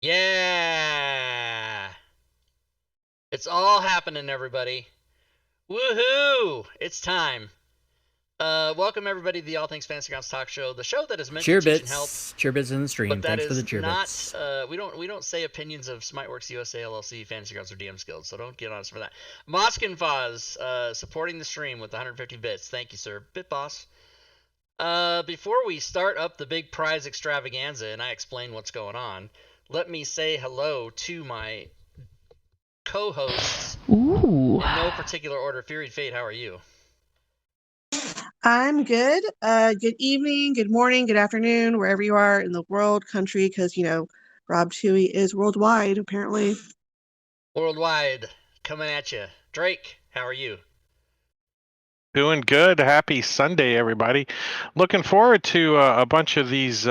Yeah! It's all happening, everybody. Woohoo! It's time. Welcome everybody to the All Things Fantasy Grounds Talk Show, the show that is meant to teach and help, Cheer bits in the stream. but that Thanks for the is cheer not. bits. We don't say opinions of Smiteworks USA LLC, Fantasy Grounds, or DM's Guild, so don't get on us for that. Moskin Foz supporting the stream with 150 bits. Thank you, sir. Bit boss. Before we start up the big prize extravaganza and I explain what's going on, let me say hello to my co-hosts. Ooh. In no particular order. Fury Fate, how are you? I'm good. Good evening, good morning, good afternoon, wherever you are in the world, country, because, Rob Toohey is worldwide, apparently. Worldwide, coming at you. Drake, how are you? Doing good. Happy Sunday, everybody. Looking forward to a bunch of these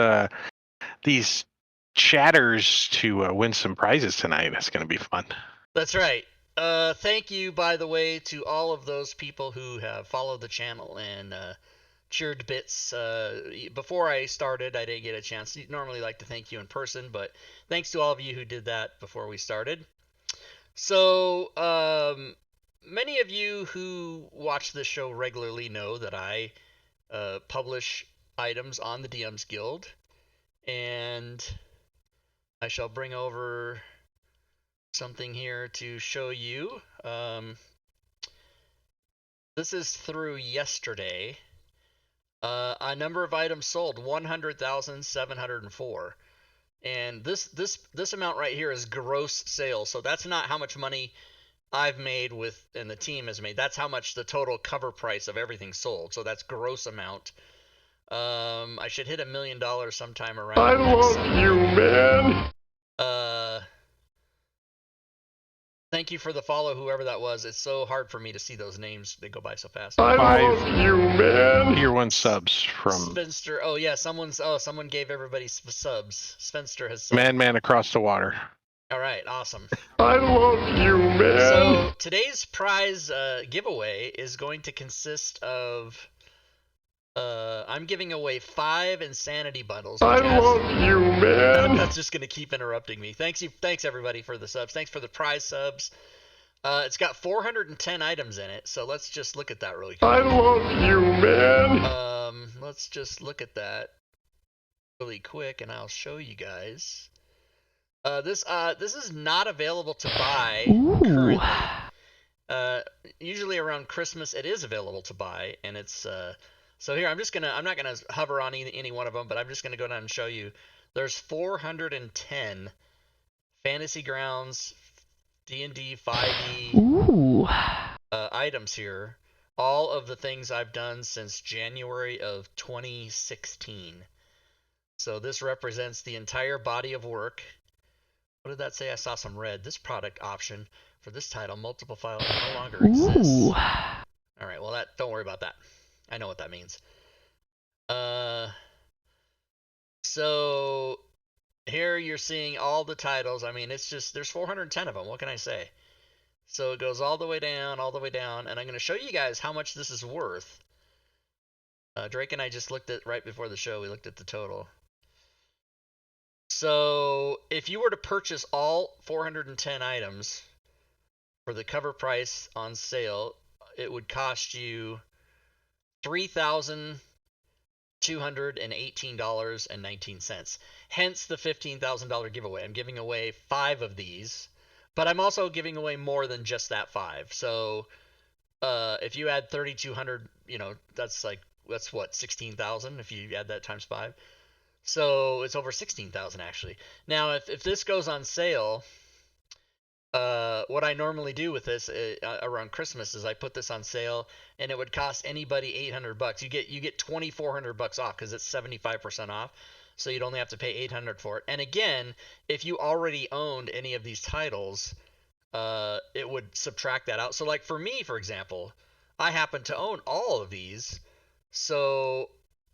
chatters to win some prizes tonight. It's going to be fun. That's right. Thank you, by the way, to all of those people who have followed the channel and cheered bits. Before I started, I didn't get a chance. I normally like to thank you in person, but thanks to all of you who did that before we started. So, many of you who watch this show regularly know that I publish items on the DM's Guild, and I shall bring over something here to show you. This is through yesterday. A number of items sold, 100,704. And this amount right here is gross sales. So that's not how much money I've made with and the team has made. That's how much the total cover price of everything sold. So that's gross amount. I should hit $1 million sometime around. I love you, man. Thank you for the follow, whoever that was. It's so hard for me to see those names. They go by so fast. I love you, man. Tier 1 subs from Spencer. Oh yeah, someone gave everybody subs. Spencer has subbed. Man Across the Water. All right, awesome. I love you, man. So today's prize giveaway is going to consist of I'm giving away 5 insanity bundles. I love you, man. That's just gonna keep interrupting me. Thanks everybody for the subs. Thanks for the prize subs. It's got 410 items in it, so let's just look at that really quick. I love you, man. Let's just look at that really quick, and I'll show you guys. This is not available to buy currently. Usually around Christmas it is available to buy, and it's so here I'm not gonna hover on any one of them, but I'm just gonna go down and show you. There's 410 Fantasy Grounds D&D 5e items here. All of the things I've done since January of 2016. So this represents the entire body of work. What did that say? I saw some red. This product option for this title, multiple files, no longer exists. All right, well, don't worry about that. I know what that means. So here you're seeing all the titles. I mean, it's just, there's 410 of them. What can I say? So it goes all the way down, and I'm going to show you guys how much this is worth. Drake and I just looked at, right before the show, we looked at the total. So if you were to purchase all 410 items for the cover price on sale, it would cost you $3,218.19. Hence the $15,000 giveaway. I'm giving away 5 of these, but I'm also giving away more than just that 5. So if you add 3,200, that's what, 16,000 if you add that times 5. So it's over 16,000 actually. Now, if this goes on sale, what I normally do with this around Christmas is I put this on sale, and it would cost anybody $800. You get $2,400 off because it's 75% off. So you'd only have to pay $800 for it. And again, if you already owned any of these titles, it would subtract that out. So like for me, for example, I happen to own all of these, so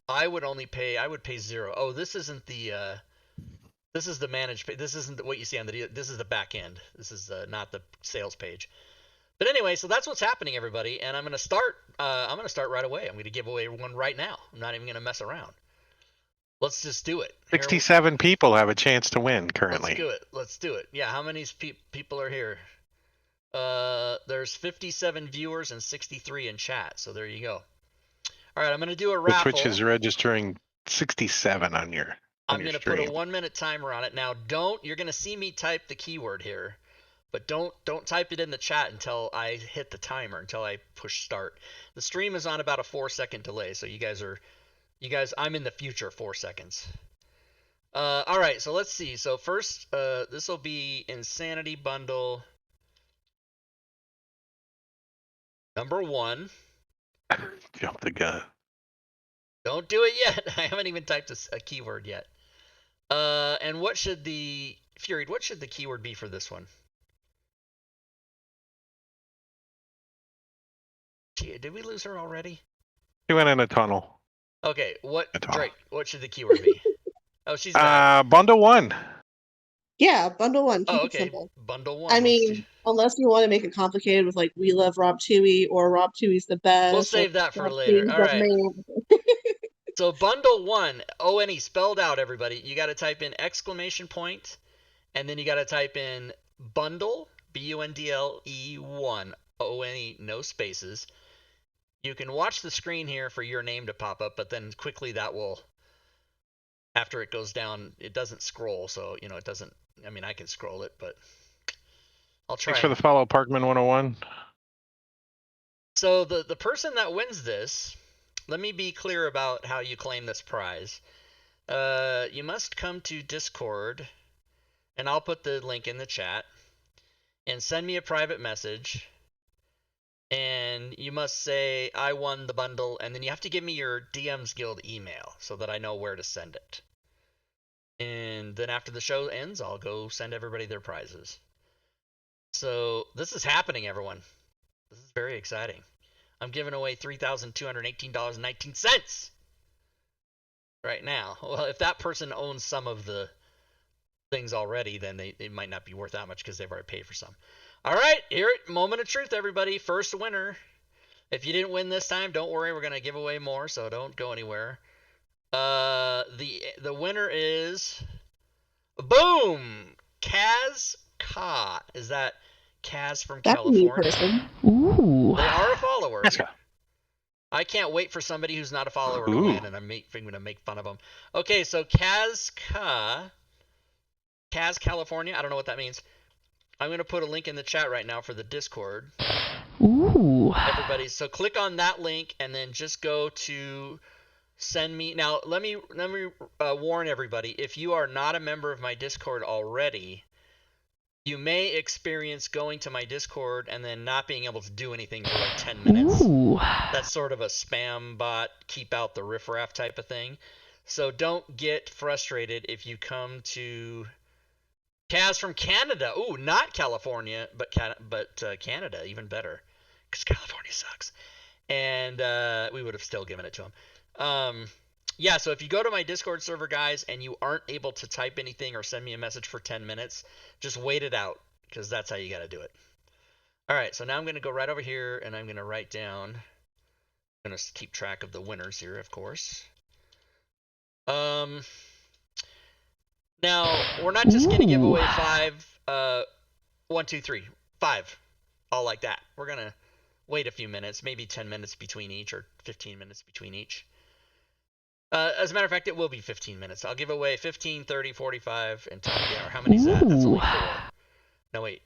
I would pay $0. Oh, this isn't the this is the managed page. This isn't what you see on the. This is the back end. This is not the sales page. But anyway, so that's what's happening, everybody. And I'm gonna start. I'm gonna start right away. I'm gonna give away one right now. I'm not even gonna mess around. Let's just do it. Here, 67 people have a chance to win currently. let's do it. Let's do it. Yeah, how many people are here? There's 57 viewers and 63 in chat. So there you go. All right, I'm gonna do a The raffle. Twitch is registering 67 on your I'm gonna put a stream. 1 minute timer on it. Now, you're gonna see me type the keyword here, but don't type it in the chat until I hit the timer, until I push start. The stream is on about a 4-second delay, so you guys, I'm in the future 4 seconds. All right, so let's see. So first, this will be Insanity Bundle number 1. Jump the gun. Don't do it yet. I haven't even typed a keyword yet. And what should the keyword be for this one? Gee, did we lose her already? She went in a tunnel. Okay, Drake, what should the keyword be? Oh, she's bundle 1. Yeah, bundle 1. Keep oh, it okay. simple. Bundle 1. I mean, unless you want to make it complicated with like "We love Rob Toohey" or "Rob Toohey's the best." We'll save that for Rob later. Toohey's All the right. man. So bundle 1, O-N-E, spelled out, everybody. You got to type in exclamation point, and then you got to type in bundle, B-U-N-D-L-E 1, O-N-E, no spaces. You can watch the screen here for your name to pop up, but then quickly that will, after it goes down, it doesn't scroll. So, it doesn't, I mean, I can scroll it, but I'll try. Thanks for the follow, Parkman 101. So the person that wins this, let me be clear about how you claim this prize. You must come to Discord, and I'll put the link in the chat, and send me a private message. And you must say, I won the bundle, and then you have to give me your DMs Guild email so that I know where to send it. And then after the show ends, I'll go send everybody their prizes. So this is happening, everyone. This is very exciting. I'm giving away $3,218.19 right now. Well, if that person owns some of the things already, then it might not be worth that much because they've already paid for some. All right, here it, moment of truth, everybody. First winner. If you didn't win this time, don't worry. We're gonna give away more, so don't go anywhere. The winner is boom, Kaz Ka. Is that Kaz from That's a new California? person. Ooh. They are a follower. Let's go. I can't wait for somebody who's not a follower to win, and I'm going to make fun of them. Okay, so Kaz California. I don't know what that means. I'm going to put a link in the chat right now for the Discord. Ooh. Everybody, so click on that link and then just go to send me. Now, let me warn everybody. If you are not a member of my Discord already, you may experience going to my Discord and then not being able to do anything for like 10 minutes. Ooh. That's sort of a spam bot, keep out the riffraff type of thing. So don't get frustrated if you come to Kaz from Canada. Ooh, not California, but Canada, even better, because California sucks. And we would have still given it to him. Yeah, so if you go to my Discord server, guys, and you aren't able to type anything or send me a message for 10 minutes, just wait it out, because that's how you got to do it. All right, so now I'm going to go right over here, and I'm going to write down. I'm going to keep track of the winners here, of course. Now, we're not just going to give away 5, 1, 2, 3, 5, all like that. We're going to wait a few minutes, maybe 10 minutes between each, or 15 minutes between each. As a matter of fact, it will be 15 minutes. I'll give away 15, 30, 45, and top of the hour. How many is that? That's only 4. No, wait.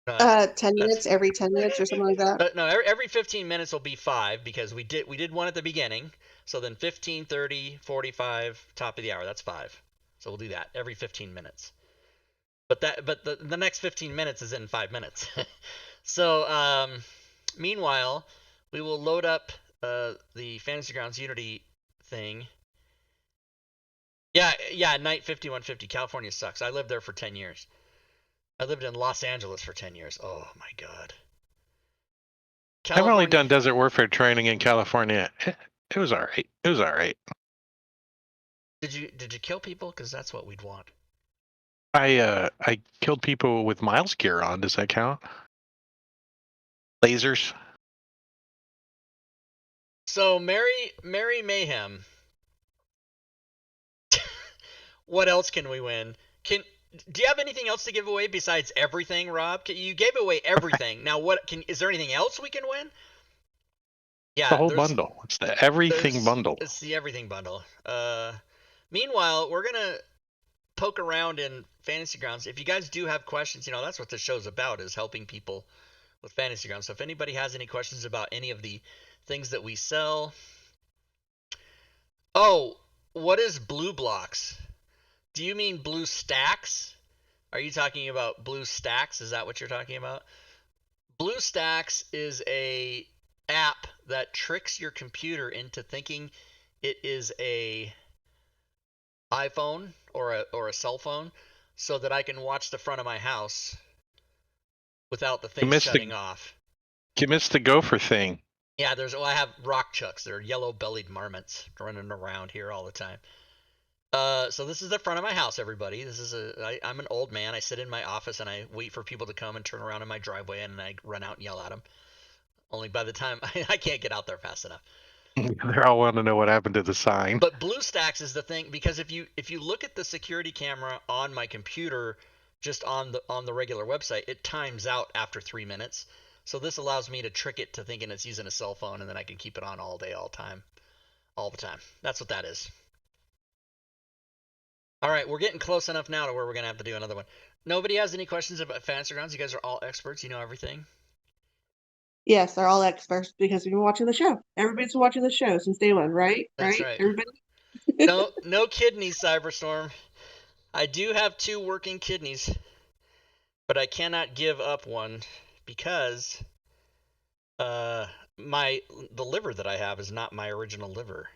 No, 10 minutes, every 10 minutes or something like that. No, every 15 minutes will be 5 because we did one at the beginning. So then 15, 30, 45, top of the hour. That's 5. So we'll do that every 15 minutes. But the next 15 minutes is in 5 minutes. So meanwhile, we will load up the Fantasy Grounds Unity thing. Yeah, Night 5150. California sucks. I lived there for 10 years. I lived in Los Angeles for 10 years. Oh my god. I've only done desert warfare training in California. It was alright. It was alright. Did you kill people? Because that's what we'd want. I killed people with Miles gear on. Does that count? Lasers. So Mary Mayhem What else can we win? Do you have anything else to give away besides everything, Rob? You gave away everything. Now, is there anything else we can win? Yeah, The whole bundle. It's the everything bundle. It's the everything bundle. Meanwhile, we're gonna poke around in Fantasy Grounds. If you guys do have questions, that's what the show's about, is helping people with Fantasy Grounds. So if anybody has any questions about any of the things that we sell. Oh, what is blue blocks? Do you mean blue stacks? Are you talking about blue stacks? Is that what you're talking about? Blue stacks is a app that tricks your computer into thinking it is a iPhone or a cell phone, so that I can watch the front of my house without the thing shutting off. You missed the gopher thing. Yeah, I have rock chucks. They're yellow-bellied marmots running around here all the time. So this is the front of my house, everybody. I'm an old man. I sit in my office and I wait for people to come and turn around in my driveway, and I run out and yell at them. Only by the time I can't get out there fast enough. They all want to know what happened to the sign. But BlueStacks is the thing, because if you look at the security camera on my computer, just on the regular website, it times out after 3 minutes. So this allows me to trick it to thinking it's using a cell phone, and then I can keep it on all day, all the time. That's what that is. All right, we're getting close enough now to where we're gonna have to do another one. Nobody has any questions about Fantasy Grounds? You guys are all experts. You know everything. Yes, they're all experts because we've been watching the show. Everybody's been watching the show since day one, right? That's right. Everybody. No kidneys, Cyberstorm. I do have 2 working kidneys, but I cannot give up one because the liver that I have is not my original liver.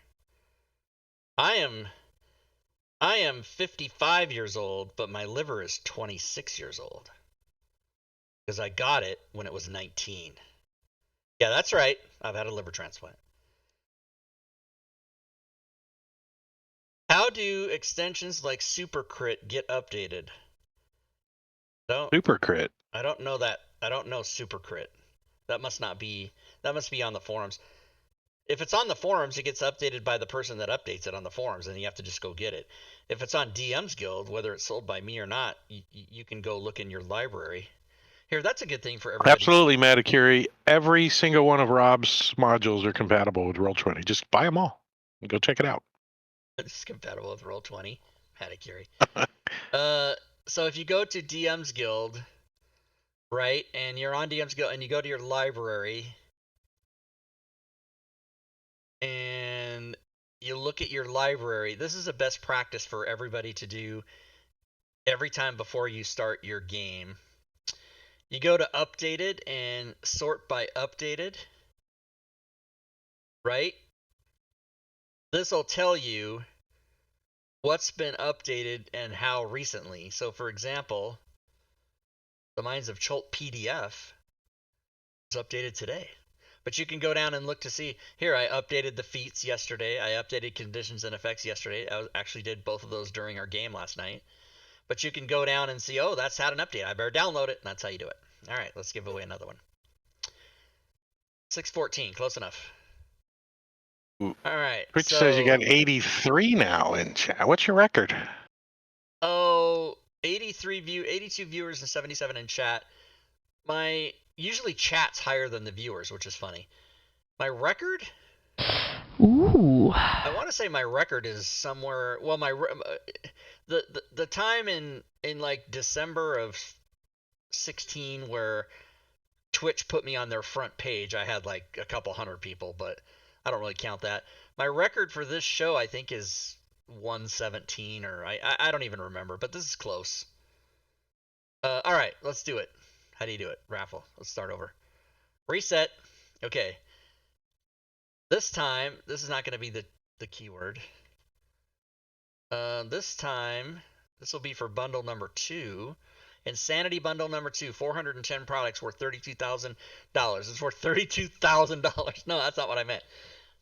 I am 55 years old, but my liver is 26 years old because I got it when it was 19. Yeah, that's right. I've had a liver transplant. How do extensions like SuperCrit get updated? SuperCrit. I don't know that. I don't know SuperCrit. That must be on the forums. If it's on the forums, it gets updated by the person that updates it on the forums, and you have to just go get it. If it's on DM's Guild, whether it's sold by me or not, you can go look in your library. Here, that's a good thing for everybody. Absolutely, Matakuri. Every single one of Rob's modules are compatible with Roll20. Just buy them all and go check it out. It's compatible with Roll20, Matakuri. So if you go to DM's Guild, right, and you're on DM's Guild, and you go to your library, and you look at your library, this is a best practice for everybody to do every time before you start your game. You go to updated and sort by updated, right? This will tell you what's been updated and how recently. So for example, the Mines of Chult PDF was updated today. But you can go down and look to see, here, I updated the feats yesterday. I updated conditions and effects yesterday. I actually did both of those during our game last night. But you can go down and see, oh, that's had an update. I better download it, and that's how you do it. All right, let's give away another one. 614, close enough. Ooh. All right. Twitch says you got 83 now in chat. What's your record? Oh, 82 viewers and 77 in chat. Usually chat's higher than the viewers, which is funny. My record? Ooh. I want to say my record is somewhere. Well, the time in like December of 16 where Twitch put me on their front page, I had like a couple hundred people, but I don't really count that. My record for this show, I think, is 117, or I don't even remember, but this is close. All right, let's do it. How do you do it? Raffle. Let's start over. Reset. Okay. This time, this is not going to be the keyword. This time, this will be for bundle number 2. Insanity bundle number 2, 410 products worth $32,000. It's worth $32,000. No, that's not what I meant.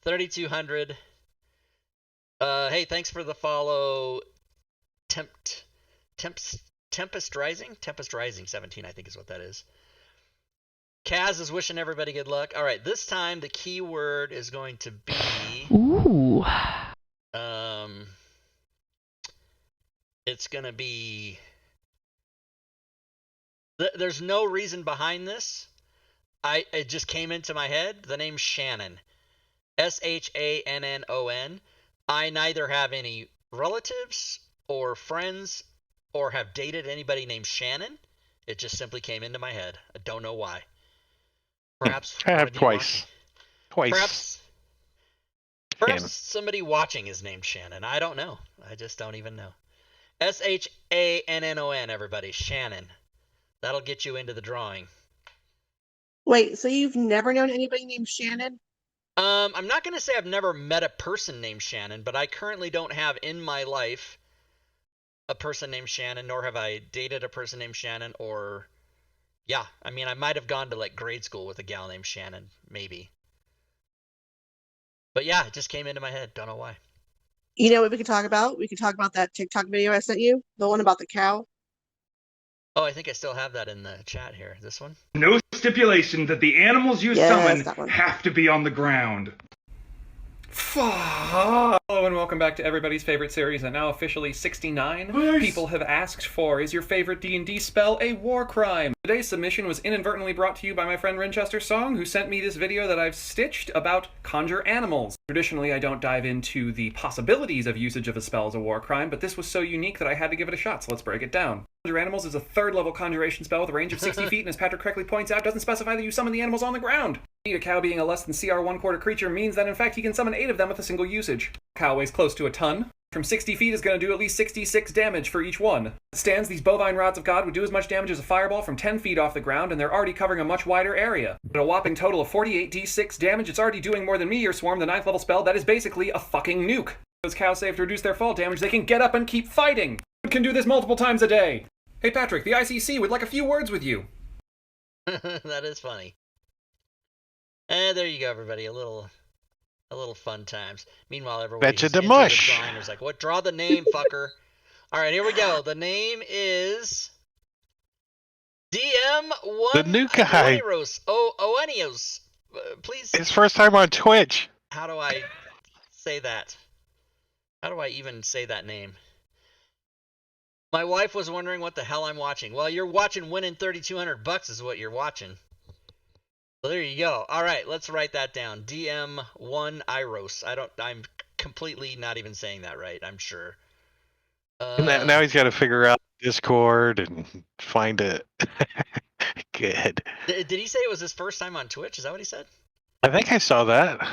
3,200. Hey, thanks for the follow. Tempest Rising 17, I think is what that is. Kaz is wishing everybody good luck. All right, this time the keyword is going to be Ooh. It's gonna be. There's no reason behind this. It just came into my head. The name's Shannon. Shannon. I neither have any relatives or friends or have dated anybody named Shannon. It just simply came into my head. I don't know why. Perhaps I one have of you twice. watching. Twice. Perhaps somebody watching is named Shannon. I don't know. I just don't even know. Shannon, everybody. Shannon. That'll get you into the drawing. Wait, so you've never known anybody named Shannon? I'm not going to say I've never met a person named Shannon, but I currently don't have in my life a person named Shannon, nor have I dated a person named Shannon, or, yeah, I mean, I might have gone to, like, grade school with a gal named Shannon, maybe. But yeah, it just came into my head. Don't know why. You know what we could talk about? We could talk about that TikTok video I sent you, the one about the cow. Oh, I think I still have that in the chat here. This one? No stipulation that the animals you Yes, summon that one. have to be on the ground. Hello and welcome back to everybody's favorite series, and now officially 69. Nice. People have asked for, is your favorite D&D spell a war crime? Today's submission was inadvertently brought to you by my friend Winchester Song, who sent me this video that I've stitched about conjure animals. Traditionally, I don't dive into the possibilities of usage of a spell as a war crime, but this was so unique that I had to give it a shot, so let's break it down. Conjure Animals is a third-level conjuration spell with a range of 60 feet, and as Patrick correctly points out, doesn't specify that you summon the animals on the ground. A cow being a less than CR 1/4 creature means that in fact he can summon 8 of them with a single usage. A cow weighs close to a ton. From 60 feet is going to do at least 66 damage for each one. As it stands, these bovine rods of God would do as much damage as a fireball from 10 feet off the ground, and they're already covering a much wider area. At a whopping total of 48 d6 damage, it's already doing more than Meteor Swarm, the 9th level spell that is basically a fucking nuke. Those cows save to reduce their fall damage, they can get up and keep fighting. You can do this multiple times a day. Hey Patrick, the ICC would like a few words with you. That is funny. And there you go, everybody. A little fun times. Meanwhile, everybody Betcha who's the into mush. the drawing is like, "What? Draw the name, fucker." All right, here we go. The name is DM1 The new guy. Oenios. Please. His first time on Twitch. How do I say that? How do I even say that name? My wife was wondering what the hell I'm watching. Well, you're watching winning $3,200 is what you're watching. So there you go. All right, let's write that down. DM1 Iros. I'm completely not even saying that right, I'm sure. And now he's got to figure out Discord and find it. Good. Did he say it was his first time on Twitch? Is that what he said? I think I saw that.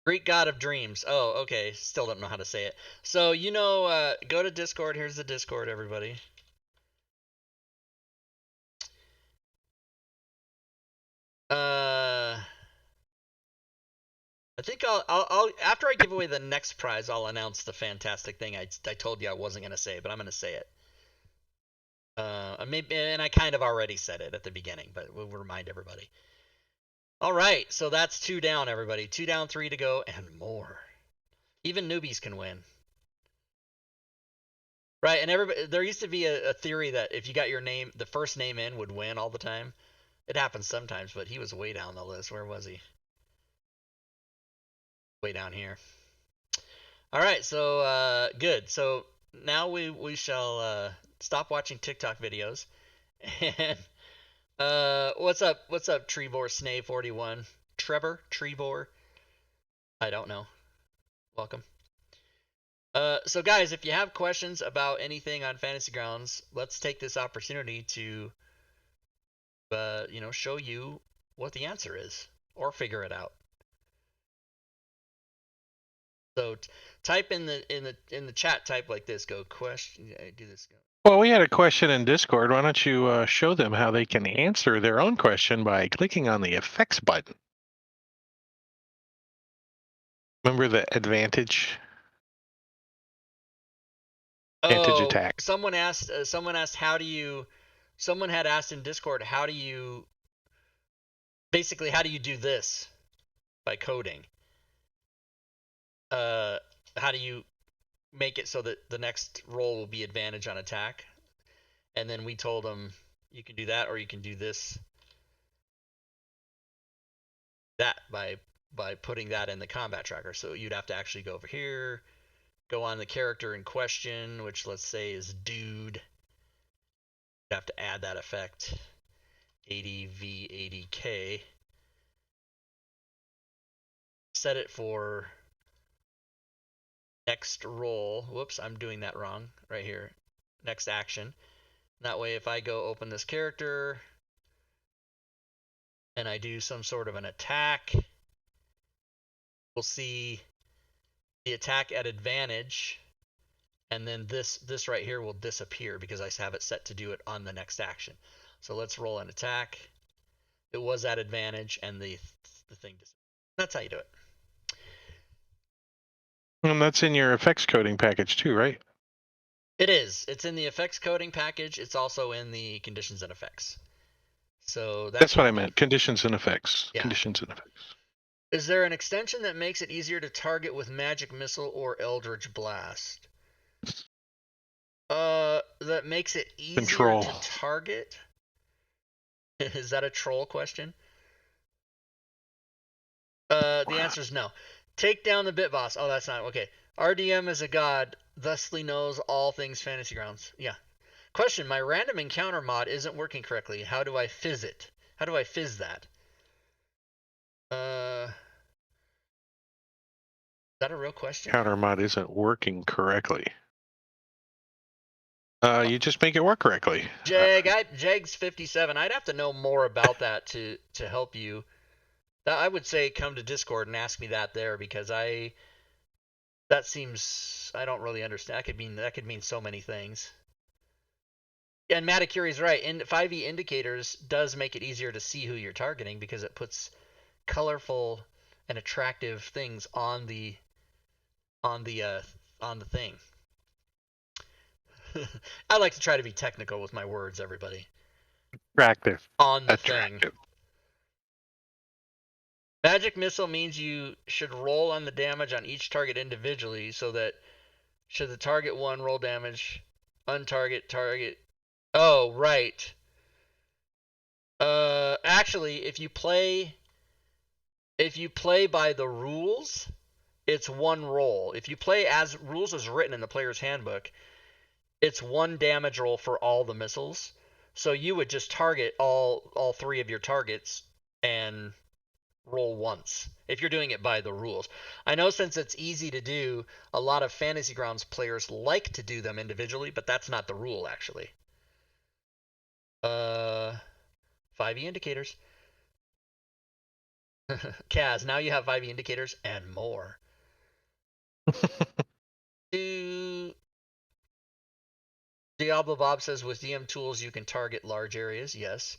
Greek God of Dreams. Oh, okay. Still don't know how to say it. So, go to Discord. Here's the Discord, everybody. I think I'll after I give away the next prize, I'll announce the fantastic thing I told you I wasn't gonna say, but I'm gonna say it. And I kind of already said it at the beginning, but we'll remind everybody. All right, so that's 2 down, everybody. 2 down, 3 to go, and more. Even newbies can win. Right, and everybody, there used to be a theory that if you got your name, the first name in would win all the time. It happens sometimes, but he was way down the list. Where was he? Way down here. All right, so good. So now we shall stop watching TikTok videos. And what's up, Trevor Snay 41? Trevor Trevor? I don't know. Welcome. So guys, if you have questions about anything on Fantasy Grounds, let's take this opportunity to show you what the answer is, or figure it out. So type in the chat, type like this, go question, do this. Go. Well, we had a question in Discord. Why don't you show them how they can answer their own question by clicking on the effects button? Remember the advantage? Advantage attack. Someone asked how do you, someone had asked in Discord, how do you do this by coding? How do you make it so that the next roll will be advantage on attack? And then we told them you can do that, or you can do this, that by putting that in the combat tracker. So you'd have to actually go over here, go on the character in question, which let's say is dude. You have to add that effect. 80V80K. Set it for next roll. Whoops, I'm doing that wrong right here. Next action. That way, if I go open this character and I do some sort of an attack, we'll see the attack at advantage, and then this right here will disappear because I have it set to do it on the next action. So let's roll an attack. It was at advantage, and the thing disappeared. That's how you do it. And that's in your effects coding package too, right? It is. It's in the effects coding package. It's also in the conditions and effects. So That's what I meant. Conditions and effects. Yeah. Conditions and effects. Is there an extension that makes it easier to target with Magic Missile or Eldritch Blast? That makes it easier Control. to target? Is that a troll question? The answer is no. Take down the Bit Boss. Oh, that's not okay. RDM is a god, thusly knows all things Fantasy Grounds. Yeah. Question: my random encounter mod isn't working correctly. How do I fizz it? How do I fizz that? Is that a real question? Counter mod isn't working correctly. You just make it work correctly. Jag's 57. I'd have to know more about that to help you. I would say come to Discord and ask me that there, because that seems, I don't really understand. That could mean so many things. And Matakuri's right. 5e indicators does make it easier to see who you're targeting because it puts colorful and attractive things on the thing. I like to try to be technical with my words, everybody. Attractive. On the thing. Magic Missile means you should roll on the damage on each target individually, so that should the target one roll damage, untarget target. Oh, right. Actually, if you play by the rules, it's one roll. If you play as rules as written in the player's handbook, it's one damage roll for all the missiles. So you would just target all three of your targets and roll once if you're doing it by the rules. I know since it's easy to do, a lot of Fantasy Grounds players like to do them individually, but that's not the rule actually. 5e indicators. Kaz, now you have 5e indicators and more. Diablo Bob says with DM tools you can target large areas. Yes.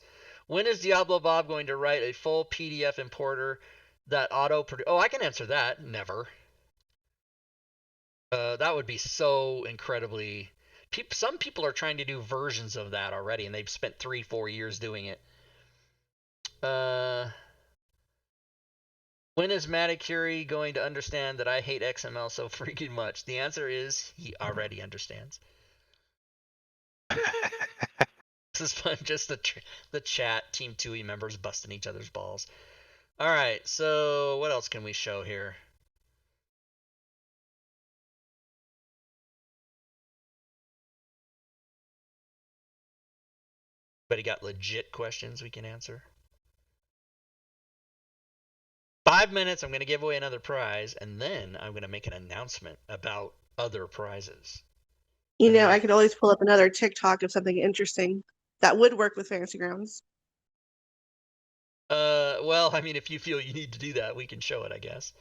When is Diablo Bob going to write a full PDF importer that auto-produce? Oh, I can answer that. Never. That would be so incredibly... Some people are trying to do versions of that already, and they've spent 3-4 years doing it. When is Matakuri going to understand that I hate XML so freaking much? The answer is he already understands. This is fun. Just the chat, Team 2E members busting each other's balls. All right, so what else can we show here? Anybody got legit questions we can answer? 5 minutes, I'm going to give away another prize, and then I'm going to make an announcement about other prizes. You know, I could always pull up another TikTok of something interesting that would work with Fantasy Grounds. Well, I mean, if you feel you need to do that, we can show it, I guess.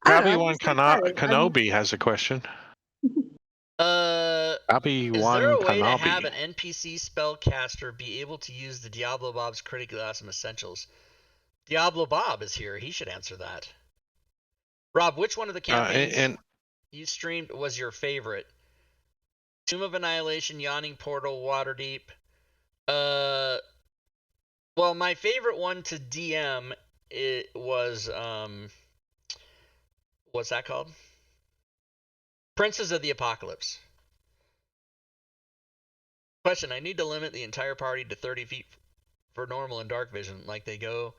Obi-Wan Kenobi has a question. Is there a way to have an NPC spellcaster be able to use the Diablo Bob's Critical Awesome Essentials? Diablo Bob is here. He should answer that. Rob, which one of the campaigns you streamed was your favorite? Tomb of Annihilation, Yawning Portal, Waterdeep. Well, my favorite one to DM was what's that called? Princes of the Apocalypse. Question: I need to limit the entire party to 30 feet for normal and dark vision, like they go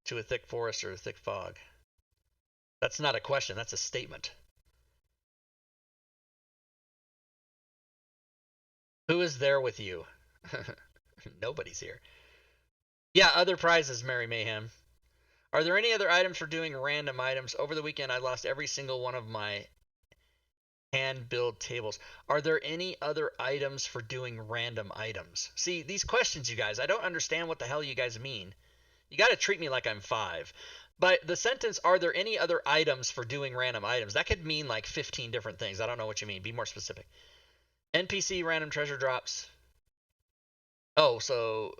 to a thick forest or a thick fog. That's not a question. That's a statement. Who is there with you? Nobody's here. Yeah, other prizes, Mary Mayhem. Are there any other items for doing random items? Over the weekend, I lost every single one of my hand-build tables. Are there any other items for doing random items? See, these questions, you guys, I don't understand what the hell you guys mean. You got to treat me like I'm 5. But the sentence, are there any other items for doing random items? That could mean like 15 different things. I don't know what you mean. Be more specific. NPC random treasure drops. Oh, so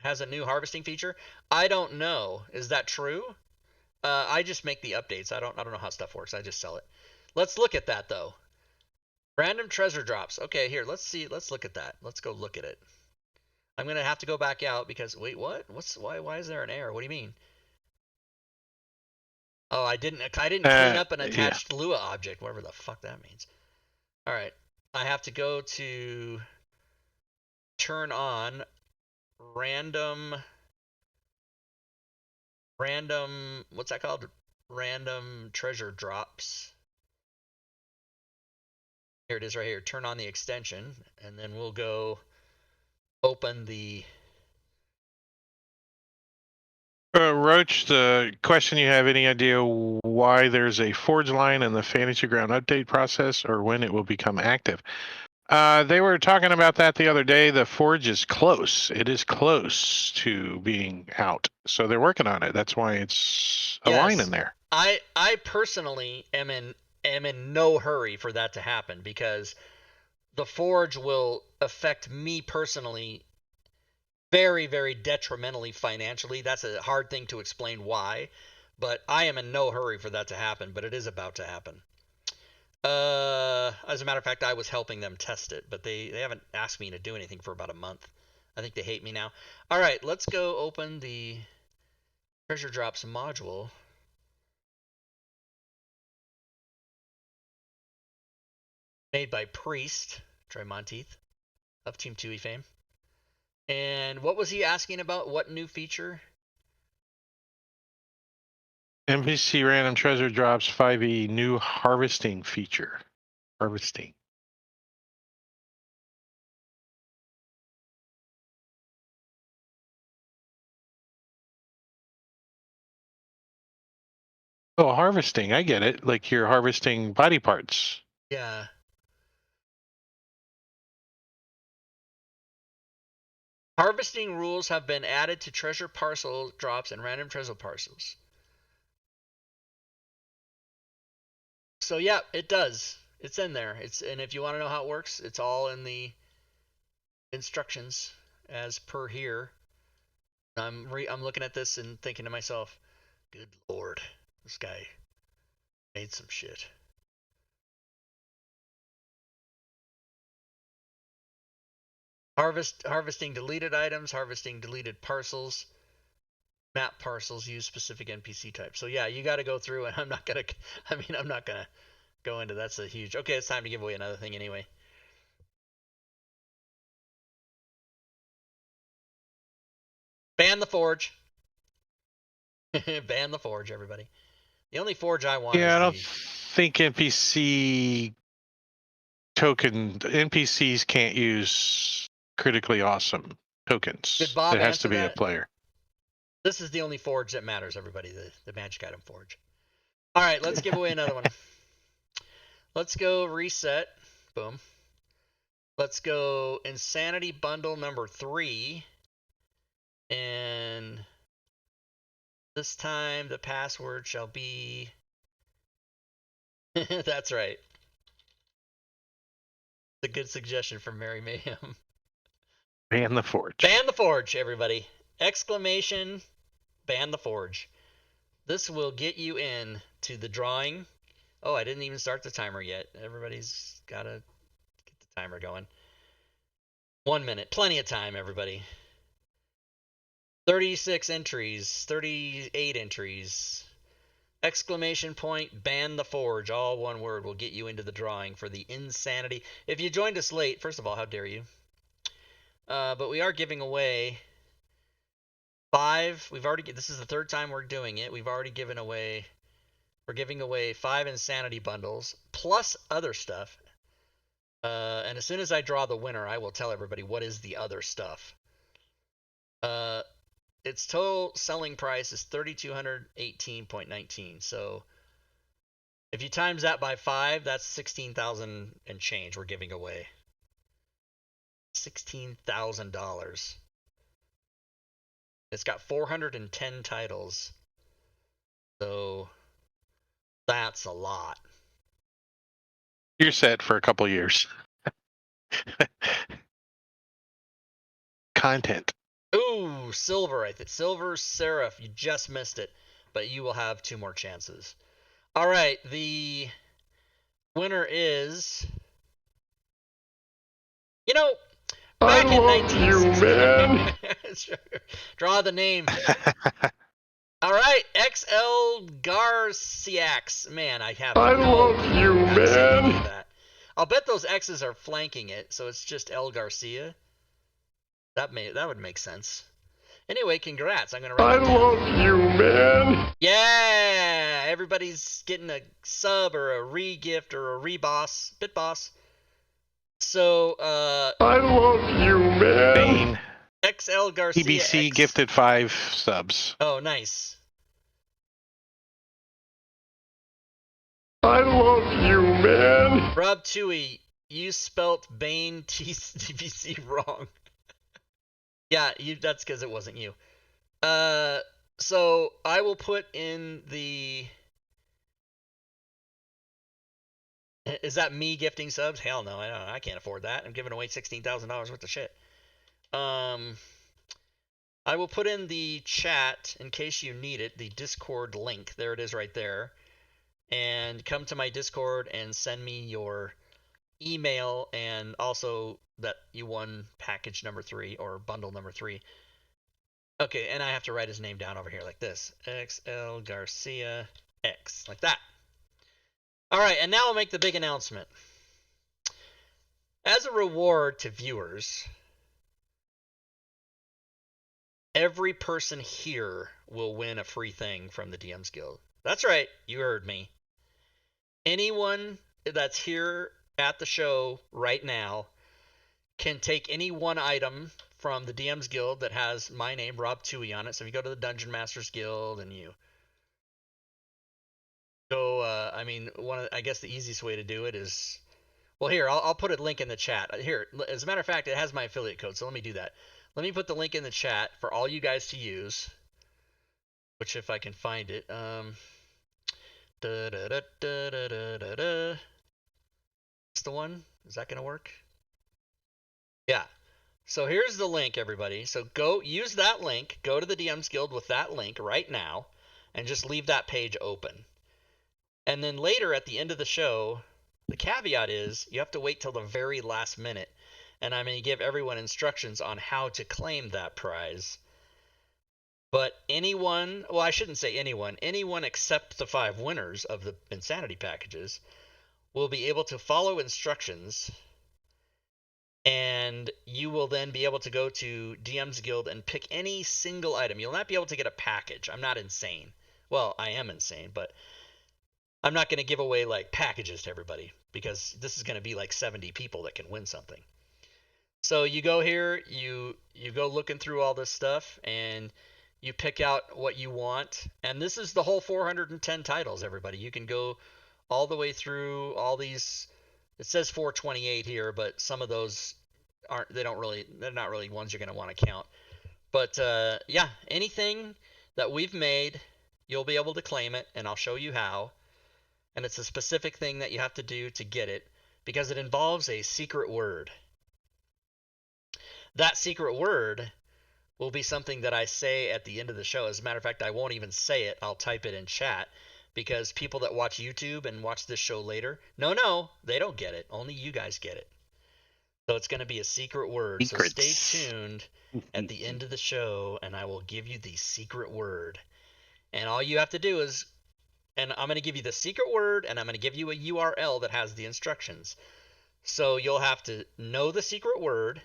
has a new harvesting feature? I don't know. Is that true? I just make the updates. I don't know how stuff works. I just sell it. Let's look at that though. Random treasure drops. Okay, here, let's see. Let's look at that. Let's go look at it. I'm going to have to go back out because wait, what? Why is there an error? What do you mean? Oh, I didn't clean up an attached Lua object, whatever the fuck that means. All right. I have to go to turn on random, what's that called? Random treasure drops. Here it is right here. Turn on the extension, and then we'll go open the... Roach, the question you have, any idea why there's a forge line in the Fantasy Ground update process or when it will become active? They were talking about that the other day. The forge is close. It is close to being out. So they're working on it. That's why it's a line in there. I personally am in no hurry for that to happen because the forge will affect me personally very, very detrimentally financially. That's a hard thing to explain why, but I am in no hurry for that to happen, but it is about to happen. As a matter of fact, I was helping them test it, but they haven't asked me to do anything for about a month. I think they hate me now. All right, let's go open the treasure drops module. Made by Priest, Trimonteith of Team 2E fame. And what was he asking about? What new feature? NPC random treasure drops 5e new harvesting feature. Harvesting. Oh, harvesting. I get it. Like you're harvesting body parts. Yeah. Harvesting rules have been added to treasure parcel drops and random treasure parcels. So yeah, it does. It's in there. And if you want to know how it works, it's all in the instructions as per here. I'm looking at this and thinking to myself, good lord, this guy made some shit. Harvesting deleted items, harvesting deleted parcels, map parcels use specific NPC types. So yeah, you got to go through, and I'm not gonna go into that's a huge. Okay, it's time to give away another thing anyway. Ban the forge. Ban the forge, everybody. The only forge I want. Yeah, I don't think NPCs can't use critically awesome tokens. Did Bob it has to be that? a player. This is the only forge that matters, everybody. The magic item forge. All right, let's give away another one. Let's go reset. Boom. Let's go insanity bundle number 3. And this time the password shall be... That's right. It's a good suggestion from Mary Mayhem. Ban the forge. Ban the forge, everybody. Exclamation, ban the forge. This will get you in to the drawing. Oh, I didn't even start the timer yet. Everybody's got to get the timer going. 1 minute. Plenty of time, everybody. 36 entries. 38 entries. Exclamation point, ban the forge. All one word will get you into the drawing for the insanity. If you joined us late, first of all, how dare you? But we are giving away 5. This is the 3rd time we're doing it. We've already given away... We're giving away 5 insanity bundles, plus other stuff. And as soon as I draw the winner, I will tell everybody what is the other stuff. Its total selling price is $3,218.19. So if you times that by 5, that's 16,000 and change we're giving away. $16,000. It's got 410 titles. So that's a lot. You're set for a couple years. Content. Ooh, silver, I think. Silver Seraph. You just missed it, but you will have 2 more chances. All right, the winner is... You know, back I in love you, 1960... man. Draw the name. All right, XL Garciax. Man, I have I no love clue you, how to say any man. of that. I'll bet those X's are flanking it, so it's just El Garcia. That would make sense. Anyway, congrats. I'm gonna I write that down. love you, man. Yeah, everybody's getting a sub or a re-gift or a re-boss, BitBoss. So, I love you, man. Bane. XL Garcia EBC X. gifted 5 subs. Oh, nice. I love you, man. Rob Tui, you spelt Bane TBC wrong. Yeah, that's because it wasn't you. So I will put in the... Is that me gifting subs? Hell no, I can't afford that. I'm giving away $16,000 worth of shit. I will put in the chat, in case you need it, the Discord link. There it is right there. And come to my Discord and send me your email and also that you won package number 3 or bundle number 3. Okay, and I have to write his name down over here like this. XL Garcia X. Like that. Alright, and now I'll make the big announcement. As a reward to viewers, every person here will win a free thing from the DM's Guild. That's right, you heard me. Anyone that's here at the show right now can take any one item from the DM's Guild that has my name, Rob Tui, on it. So if you go to the Dungeon Masters Guild and you go, I guess the easiest way to do it is, well, here, I'll put a link in the chat. Here, as a matter of fact, it has my affiliate code, so let me do that. Let me put the link in the chat for all you guys to use, which if I can find it, It's the one? Is that going to work? Yeah. So here's the link, everybody. So go use that link. Go to the DM's Guild with that link right now and just leave that page open. And then later at the end of the show, the caveat is you have to wait till the very last minute. And I'm going to give everyone instructions on how to claim that prize. But anyone, well, I shouldn't say anyone except the 5 winners of the Insanity packages will be able to follow instructions, and you will then be able to go to DM's Guild and pick any single item. You'll not be able to get a package. I'm not insane. Well, I am insane, but I'm not going to give away like packages to everybody because this is going to be like 70 people that can win something. So you go here, you go looking through all this stuff, and you pick out what you want. And this is the whole 410 titles, everybody. You can go all the way through all these. It says 428 here, but some of those they're not really ones you're going to want to count. But yeah, anything that we've made, you'll be able to claim it, and I'll show you how. And it's a specific thing that you have to do to get it because it involves a secret word. That secret word will be something that I say at the end of the show. As a matter of fact, I won't even say it. I'll type it in chat because people that watch YouTube and watch this show later, no, they don't get it. Only you guys get it. So it's going to be a secret word. Secrets. So stay tuned at the end of the show, and I will give you the secret word. And all you have to do is, and I'm going to give you the secret word, and I'm going to give you a URL that has the instructions. So you'll have to know the secret word.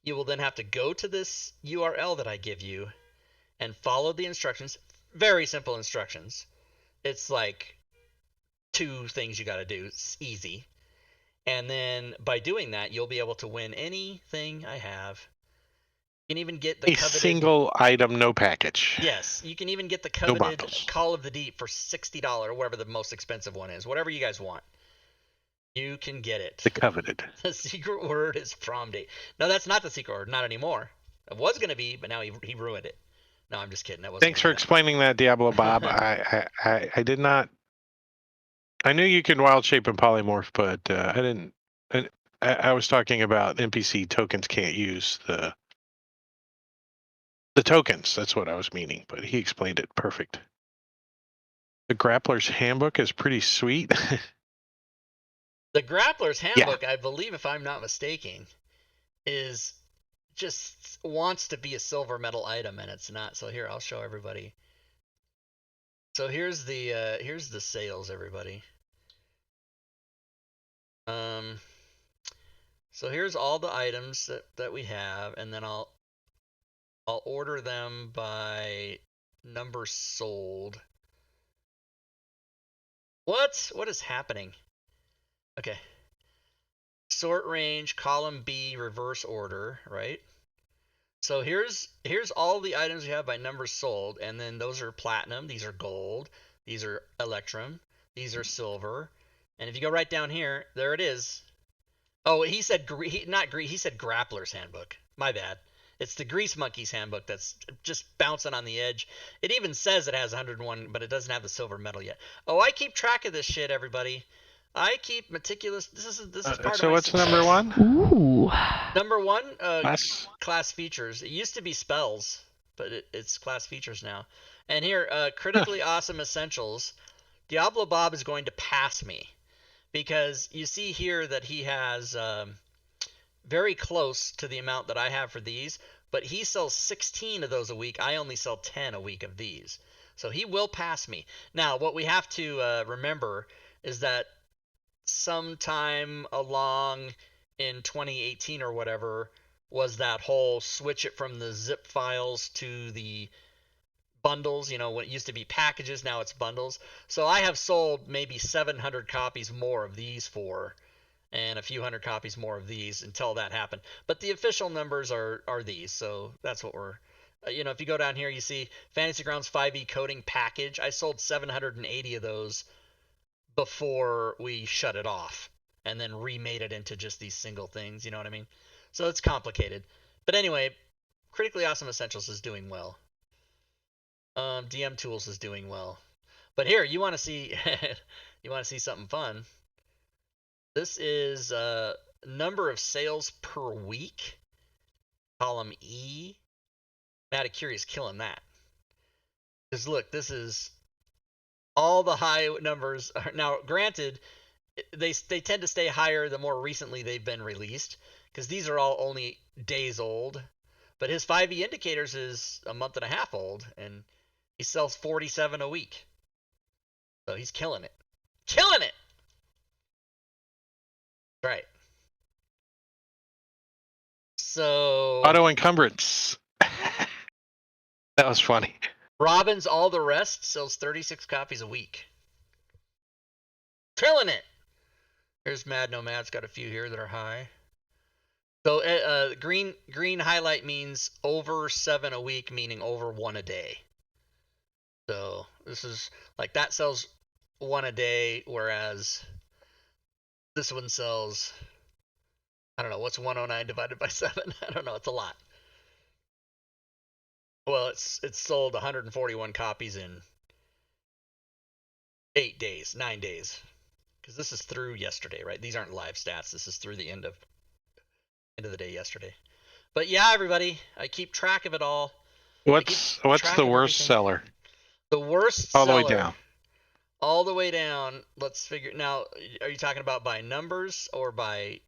You will then have to go to this URL that I give you and follow the instructions. Very simple instructions. It's like 2 things you got to do. It's easy. And then by doing that, you'll be able to win anything I have. You can even get the A coveted single item, no package. Yes, you can even get the No coveted bundles. Call of the Deep for $60, whatever the most expensive one is. Whatever you guys want. You can get it. The coveted. The secret word is prom date. No, that's not the secret word. Not anymore. It was going to be, but now he ruined it. No, I'm just kidding. That wasn't Thanks for explaining that, Diablo Bob. I did not. I knew you can wild shape and polymorph, but I didn't. I was talking about NPC tokens can't use the tokens. That's what I was meaning, but he explained it perfect. The Grappler's Handbook is pretty sweet. The Grappler's Handbook, I believe, if I'm not mistaken, is just wants to be a silver medal item, and it's not. So here, I'll show everybody. So here's the sales, everybody. So here's all the items that we have, and then I'll order them by number sold. What is happening? Okay. Sort range, column B, reverse order, right? So here's all the items we have by numbers sold, and then those are platinum, these are gold, these are electrum, these are silver, and if you go right down here, there it is. Oh, he said he said Grappler's Handbook. My bad. It's the Grease Monkey's Handbook that's just bouncing on the edge. It even says it has 101, but it doesn't have the silver medal yet. Oh, I keep track of this shit, everybody. I keep meticulous. This is part of. So what's number one? Ooh. Number one, Class features. It used to be spells, but it's class features now. And here, critically awesome essentials. Diablo Bob is going to pass me because you see here that he has very close to the amount that I have for these, but he sells 16 of those a week. I only sell 10 a week of these. So he will pass me. Now, what we have to remember is that sometime along in 2018 or whatever was that whole switch it from the zip files to the bundles. You know, when it used to be packages, now it's bundles. So I have sold maybe 700 copies more of these four and a few hundred copies more of these until that happened. But the official numbers are these. So that's what we're you know, if you go down here, you see Fantasy Grounds 5e coding package. I sold 780 of those before we shut it off and then remade it into just these single things, you know what I mean? So it's complicated. But anyway, Critically Awesome Essentials is doing well. DM Tools is doing well. But here, you want to see something fun. This is number of sales per week. Column E. Maticuri is killing that. Because look, this is all the high numbers. Now, granted, they tend to stay higher the more recently they've been released, because these are all only days old. But his 5e indicators is a month and a half old, and he sells 47 a week. So he's killing it. Killing it! Right. So auto encumbrance. That was funny. Robin's All the Rest sells 36 copies a week. Killing it. Here's Mad Nomad's got a few here that are high. So green highlight means over 7 a week, meaning over 1 a day. So this is like that sells 1 a day, whereas this one sells, I don't know, what's 109 divided by 7? I don't know, it's a lot. Well, it's sold 141 copies in 9 days. Because this is through yesterday, right? These aren't live stats. This is through the end of the day yesterday. But yeah, everybody, I keep track of it all. What's the worst seller? The worst all seller. The way down. All the way down. Let's figure. Now, are you talking about by numbers or by?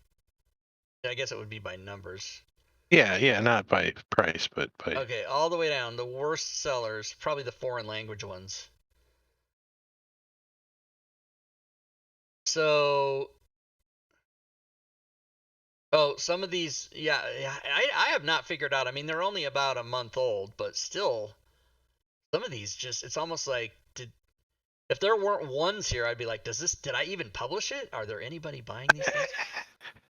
I guess it would be by numbers. Yeah, not by price, but by. Okay, all the way down. The worst sellers, probably the foreign language ones. So, some of these, yeah, I have not figured out. I mean, they're only about a month old, but still, some of these it's almost like, If there weren't ones here, I'd be like, did I even publish it? Are there anybody buying these things?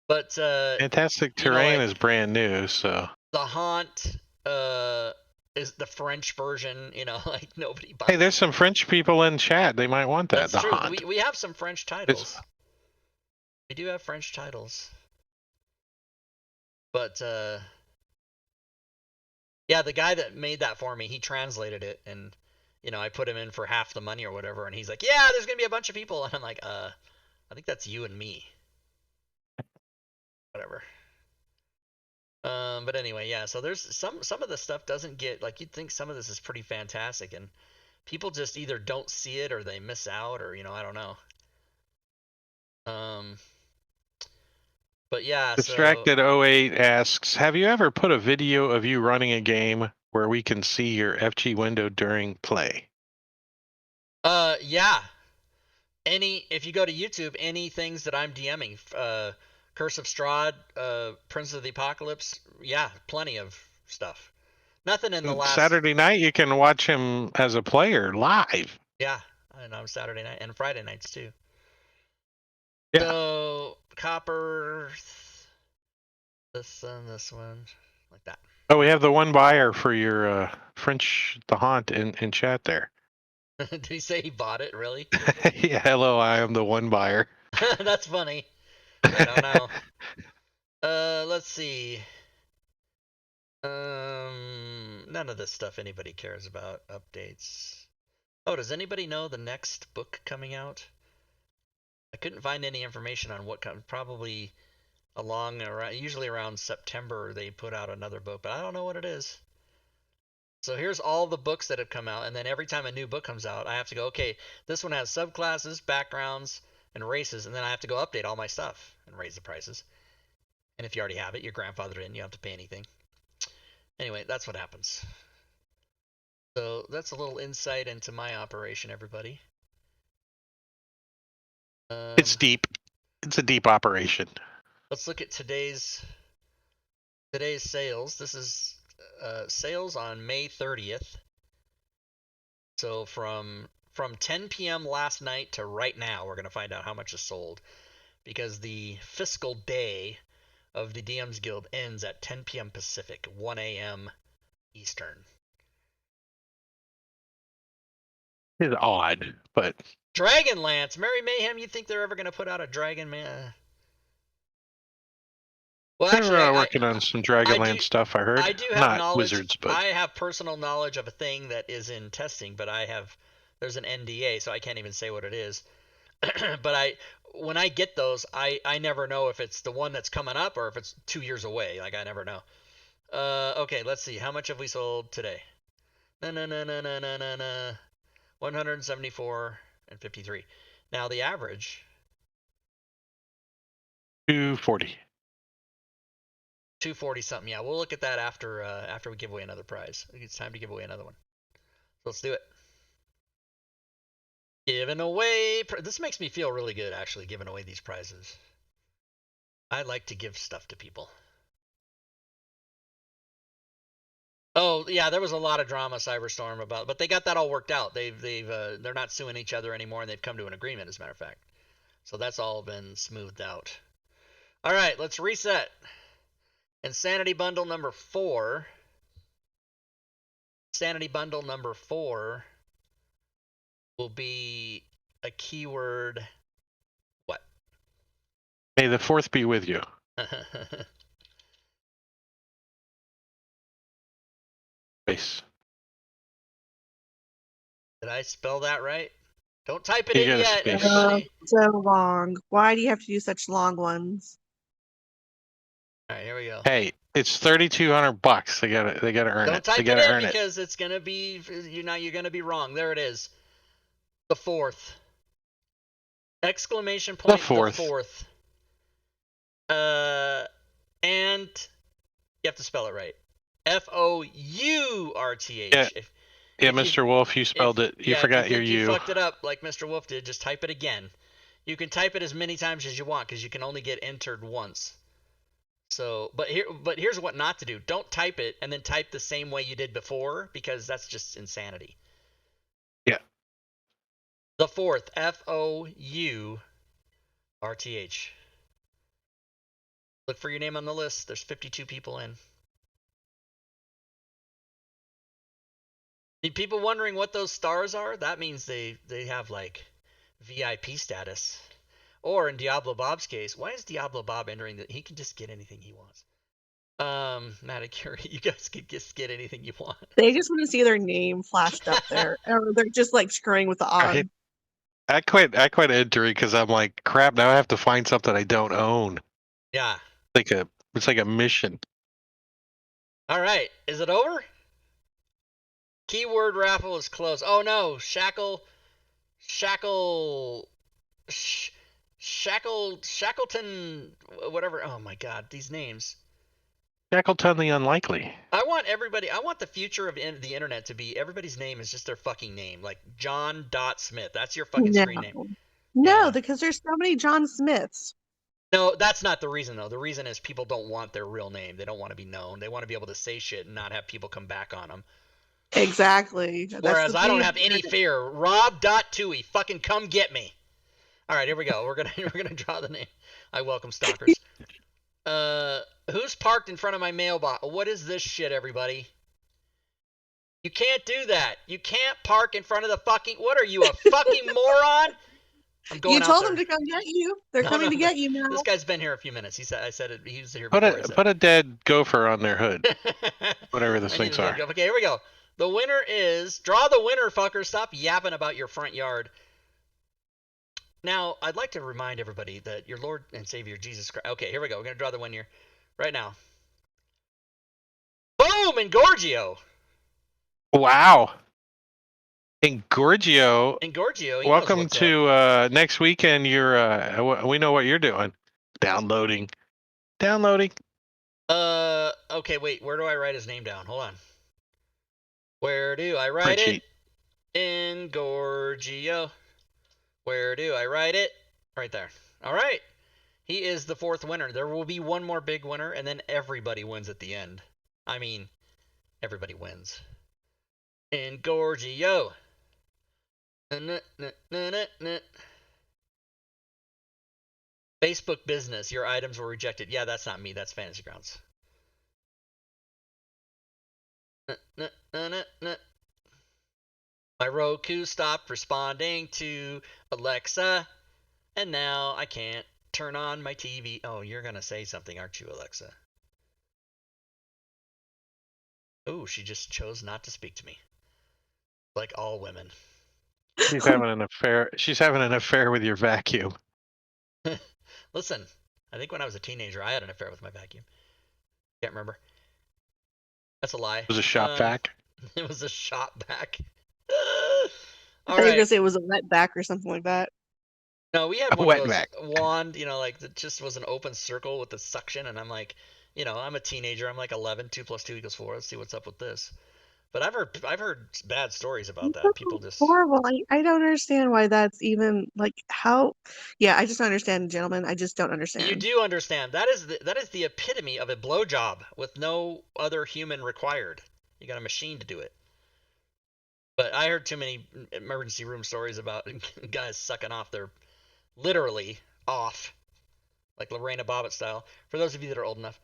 But Fantastic you know, Terrain like, is brand new, so the Haunt is the French version, you know, like nobody buys. hey, there's some French people in chat. They might want that. That's the true. Haunt. We have some French titles. We do have French titles. But yeah, the guy that made that for me, he translated it, and you know, I put him in for half the money or whatever, and he's like, "Yeah, there's gonna be a bunch of people," and I'm like, I think that's you and me." Whatever. But anyway, yeah. So there's some of the stuff doesn't get, like, you'd think some of this is pretty fantastic, and people just either don't see it or they miss out, or, you know, I don't know. But yeah, Distracted 08 asks, have you ever put a video of you running a game where we can see your FG window during play? Yeah. If you go to YouTube, any things that I'm DMing, Curse of Strahd, Prince of the Apocalypse, yeah, plenty of stuff. Nothing in the last Saturday night, you can watch him as a player live. Yeah, and on Saturday night and Friday nights too. Yeah. So Copper, this one, like that. Oh, we have the one buyer for your French the Haunt in chat there. Did he say he bought it? Really? Yeah, hello, I am the one buyer. That's funny. I don't know. Let's see. None of this stuff anybody cares about. Updates. Oh, does anybody know the next book coming out? I couldn't find any information on what comes. Probably usually around September they put out another book, but I don't know what it is. So here's all the books that have come out, and then every time a new book comes out, I have to go, okay, this one has subclasses, backgrounds, and races, and then I have to go update all my stuff and raise the prices. And if you already have it, you're grandfathered in, you don't have to pay anything. Anyway, that's what happens. So that's a little insight into my operation, everybody. It's deep. It's a deep operation. Let's look at today's sales. This is sales on May 30th. So from 10 p.m. last night to right now, we're going to find out how much is sold, because the fiscal day of the DMs Guild ends at 10 p.m. Pacific, 1 a.m. Eastern. It's odd, but Dragonlance, Merry Mayhem. You think they're ever going to put out a Dragon Man? Well, they're actually, working on some Dragonlance stuff. I heard. I do have not knowledge. Wizards, but I have personal knowledge of a thing that is in testing, but there's an NDA, so I can't even say what it is. But when I get those, I never know if it's the one that's coming up or if it's 2 years away. Like, I never know. Okay, let's see. How much have we sold today? 174 and 53. Now the average. 240. 240 something. Yeah, we'll look at that after we give away another prize. It's time to give away another one. So let's do it. Giving away. This makes me feel really good, actually, giving away these prizes. I like to give stuff to people. Oh yeah, there was a lot of drama, Cyberstorm, but they got that all worked out. They're not suing each other anymore, and they've come to an agreement, as a matter of fact. So that's all been smoothed out. All right, let's reset. Insanity bundle number 4. Insanity bundle number 4 will be a keyword. What? May the 4th be with you. Space. Did I spell that right? Don't type it in yet, Oh, everybody. so long. Why do you have to do such long ones? All right, here we go. Hey, it's $3,200. They gotta earn it. Don't type They it gotta in earn because it's gonna be you're gonna be wrong. There it is. The 4th. Exclamation point. The 4th. The 4th. And you have to spell it right. Fourth. Yeah, yeah, Mr. Wolf, you spelled it. You forgot your You U. fucked it up like Mr. Wolf did. Just type it again. You can type it as many times as you want because you can only get entered once. So, but here's what not to do. Don't type it and then type the same way you did before, because that's just insanity. Yeah. The fourth, Fourth. Look for your name on the list. There's 52 people in. People wondering what those stars are? That means they have like VIP status. Or in Diablo Bob's case, why is Diablo Bob entering that? He can just get anything he wants. Maticure, you guys can just get anything you want. They just want to see their name flashed up there, or they're just like screwing with the odd. I quit entering because I'm like, crap. Now I have to find something I don't own. Yeah. It's like a mission. All right. Is it over? Keyword raffle is closed. Oh no, Shackleton, whatever. Oh my God, these names. Shackleton the Unlikely. I want the future of the internet to be everybody's name is just their fucking name. Like John Smith. That's your fucking screen name. No, Yeah. because there's so many John Smiths. No, that's not the reason though. The reason is people don't want their real name. They don't want to be known. They want to be able to say shit and not have people come back on them. Exactly. Whereas I don't have any fear. Rob.Tui, fucking come get me. All right, here we go. We're gonna draw the name. I welcome stalkers. Who's parked in front of my mailbox? What is this shit, everybody? You can't do that. You can't park in front of the fucking. What are you, a fucking moron? I'm going You out told there. them to come get you. They're coming to get you now. This guy's been here a few minutes. He was here Put before. a dead gopher on their hood. Whatever those things are. Okay, here we go. The winner is draw the winner, fucker. Stop yapping about your front yard. Now, I'd like to remind everybody that your Lord and Savior Jesus Christ. Okay, here we go. We're gonna draw the winner right now. Boom! Engorgio. Wow. Engorgio. Welcome to next weekend. We know what you're doing. Downloading. Okay, wait. Where do I write his name down? Hold on. Where do I write it? Engorgio. Where do I write it? Right there. All right. He is the fourth winner. There will be one more big winner, and then everybody wins at the end. I mean, everybody wins. Engorgio. Facebook business. Your items were rejected. Yeah, that's not me. That's Fantasy Grounds. My Roku stopped responding to Alexa, and now I can't turn on my TV. Oh, you're going to say something, aren't you, Alexa? Ooh, she just chose not to speak to me. Like all women. She's having an affair. She's having an affair with your vacuum. Listen, I think when I was a teenager, I had an affair with my vacuum. Can't remember. That's a lie. It was a shop vac. It was a shop vac. I thought you were gonna say it was a wet back or something like that. No, we had A one wet of those vac. wand, like that just was an open circle with the suction, and I'm like, I'm a teenager. I'm like 11. 2 + 2 = 4. Let's see what's up with this. But I've heard bad stories about that. People just horrible. I don't understand why that's even like how. Yeah, I just don't understand, gentlemen. I just don't understand. You do understand. That is the epitome of a blowjob with no other human required. You got a machine to do it. But I heard too many emergency room stories about guys sucking off their literally off, like Lorena Bobbitt style. For those of you that are old enough.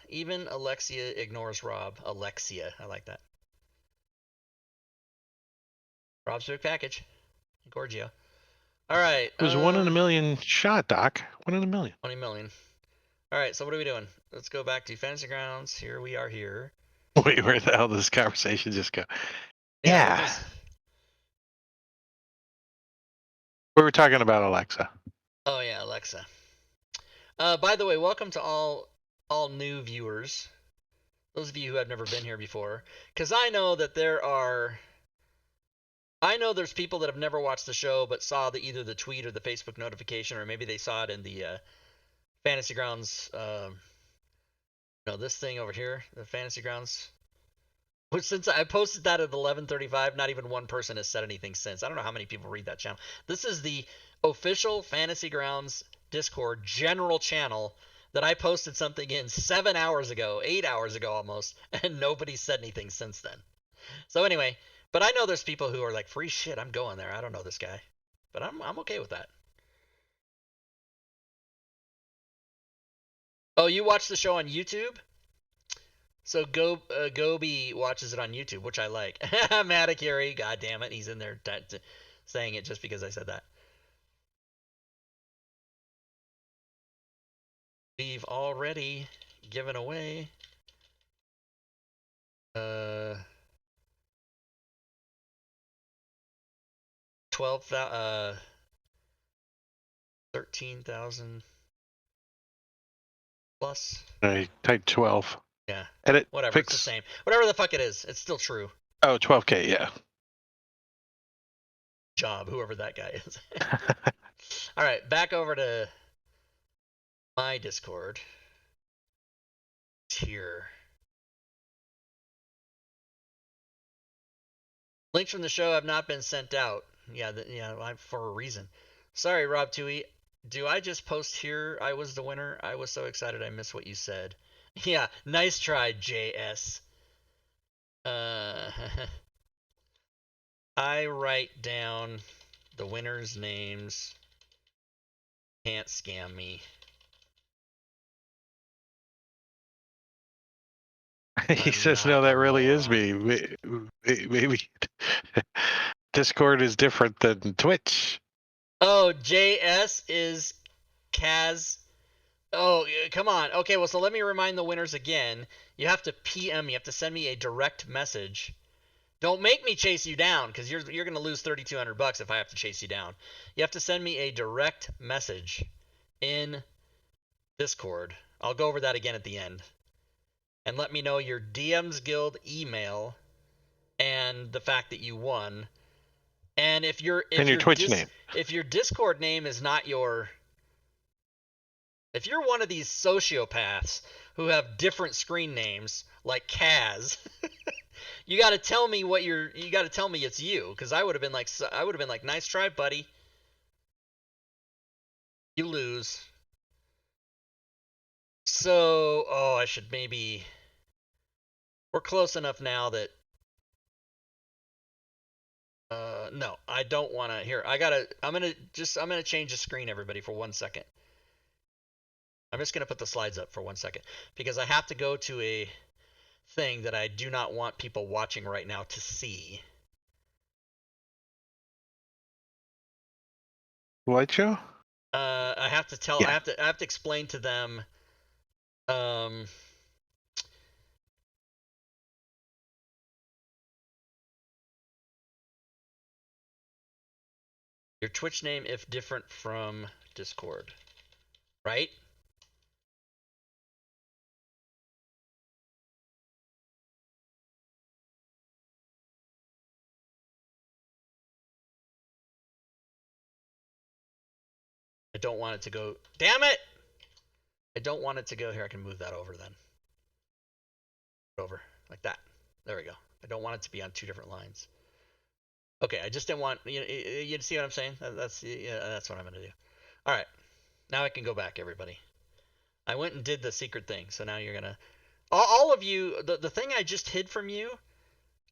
Even Alexia ignores Rob. Alexia, I like that. Rob's big package. Gorgio. All right. It was 1 in a million shot, Doc. 1 in a million. 20 million. All right, so what are we doing? Let's go back to Fantasy Grounds. Here we are here. Wait, where the hell did this conversation just go? Yeah. We were talking about Alexa. Oh, yeah, Alexa. By the way, welcome to all new viewers. Those of you who have never been here before. Because I know that there's people that have never watched the show but saw either the tweet or the Facebook notification, or maybe they saw it in the Fantasy Grounds, this thing over here, the Fantasy Grounds. Which, since I posted that at 11:35, not even one person has said anything since. I don't know how many people read that channel. This is the official Fantasy Grounds Discord general channel that I posted something in 7 hours ago, 8 hours ago almost, and nobody said anything since then. So anyway, But I know there's people who are like, free shit, I'm going there. I don't know this guy. But I'm okay with that. Oh, you watch the show on YouTube? So Gobi watches it on YouTube, which I like. Matakiri, god damn it, he's in there saying it just because I said that. We've already given away 13,000 plus. I typed 12. Yeah. Edit. Whatever, Fix. it's the same. Whatever the fuck it is, it's still true. Oh, 12K, yeah. Job, whoever that guy is. All right, back over to my Discord. Here. Links from the show have not been sent out. Yeah, for a reason. Sorry, Rob Tui. Do I just post here? I was the winner. I was so excited I missed what you said. Yeah, nice try, JS. I write down the winners' names. Can't scam me. He says, no, that really is me. Maybe Discord is different than Twitch. Oh, JS is Kaz. Oh, come on. Okay, well, so let me remind the winners again. You have to PM. You have to send me a direct message. Don't make me chase you down, because you're going to lose $3,200 if I have to chase you down. You have to send me a direct message in Discord. I'll go over that again at the end. And let me know your DMs Guild email and the fact that you won. And if your Twitch name. If your Discord name is not your... If you're one of these sociopaths who have different screen names, like Kaz, you got to tell me you got to tell me it's you, because I would have been like, nice try, buddy. You lose. So, I should maybe... We're close enough now that... no, I don't want to... Here, I'm going to change the screen, everybody, for 1 second. I'm just going to put the slides up for 1 second, because I have to go to a thing that I do not want people watching right now to see. What show? I have to tell... Yeah. I have to explain to them... your Twitch name if different from Discord, right? I don't want it to go... Damn it! I don't want it to go... Here, I can move that over then. Over, like that. There we go. I don't want it to be on two different lines. Okay, I just didn't want... You see what I'm saying? That's what I'm going to do. All right. Now I can go back, everybody. I went and did the secret thing, so now you're going to... All of you... The thing I just hid from you,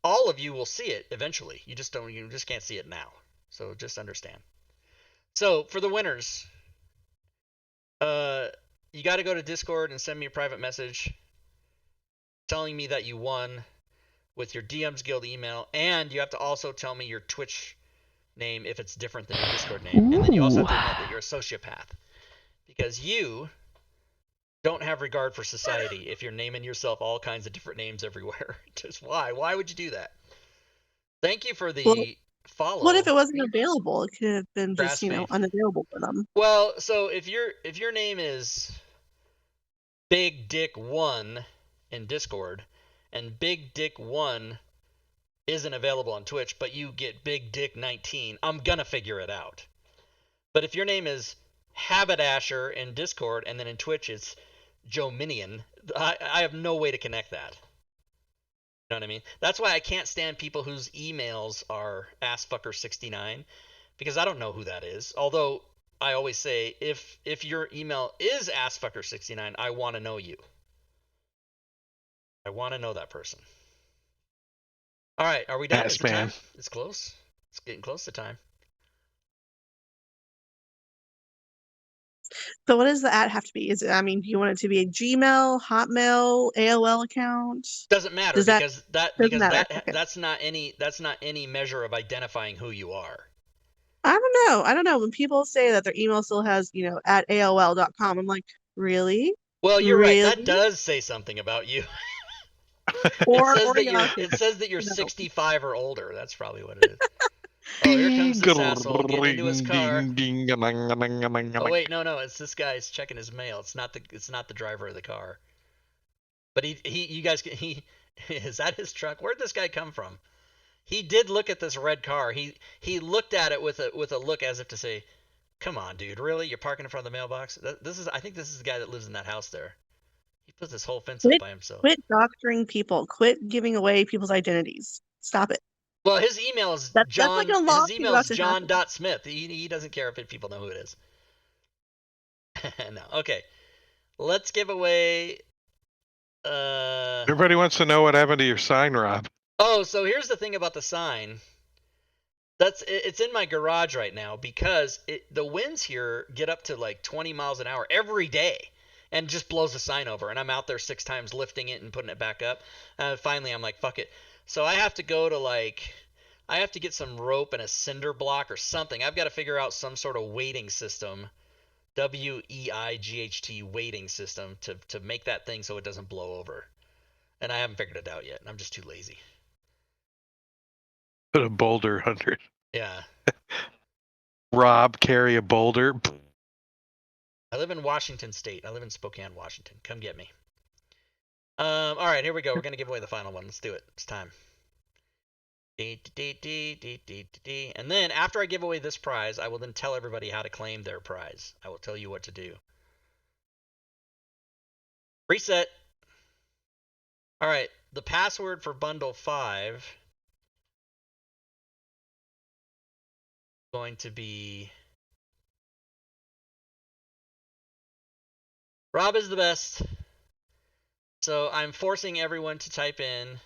all of you will see it eventually. You just can't see it now. So just understand. So, for the winners... you got to go to Discord and send me a private message telling me that you won with your DMs Guild email, and you have to also tell me your Twitch name if it's different than your Discord name. And then you also have to admit that you're a sociopath, because you don't have regard for society if you're naming yourself all kinds of different names everywhere. Just why? Why would you do that? Thank you for the follow. What if it wasn't available? It could have been Grass just, fame. unavailable for them. Well, so if your name is Big Dick 1 in Discord, and Big Dick 1 isn't available on Twitch, but you get Big Dick 19, I'm gonna figure it out. But if your name is Haberdasher in Discord, and then in Twitch it's Joe Minion, I have no way to connect that. You know what I mean? That's why I can't stand people whose emails are assfucker69, because I don't know who that is. Although I always say, if your email is assfucker69, I want to know you. I want to know that person. All right, are we done? Yes, Is the time? man. It's close. It's getting close to time. So what does the ad have to be? Is it, I mean, do you want it to be a Gmail, Hotmail, AOL account? Doesn't matter Does that doesn't matter? Okay. that's not any measure of identifying who you are. I don't know. I don't know. When people say that their email still has, at AOL.com, I'm like, really? Well, you're right. That Really? does say something about you. Or It says that you're you know. 65 or older. That's probably what it is. Oh, here comes this asshole getting into his car. Oh wait, no, it's this guy's checking his mail. It's not the driver of the car. But you guys, is that his truck? Where'd this guy come from? He did look at this red car. He looked at it with a look as if to say, "Come on, dude, really? You're parking in front of the mailbox?" I think this is the guy that lives in that house there. He put this whole fence up by himself. Quit doctoring people. Quit giving away people's identities. Stop it. Well, his email is That's John. like a His lawsuit email about is to happen. John.Smith. He doesn't care if people know who it is. No. Okay. Let's give away. Everybody wants to know what happened to your sign, Rob. Oh, so here's the thing about the sign. It's in my garage right now because the winds here get up to like 20 miles an hour every day and just blows the sign over. And I'm out there 6 times lifting it and putting it back up. Finally, I'm like, fuck it. So I have to go to I have to get some rope and a cinder block or something. I've got to figure out some sort of weighting system, WEIGHT weighting system to make that thing so it doesn't blow over. And I haven't figured it out yet. I'm just too lazy. Put a boulder under it. Yeah. Rob, carry a boulder. I live in Washington State. I live in Spokane, Washington. Come get me. All right, here we go. We're gonna give away the final one. Let's do it. It's time. And then after I give away this prize, I will then tell everybody how to claim their prize. I will tell you what to do. Reset. All right, the password for bundle 5 is going to be Rob is the best. So I'm forcing everyone to type in !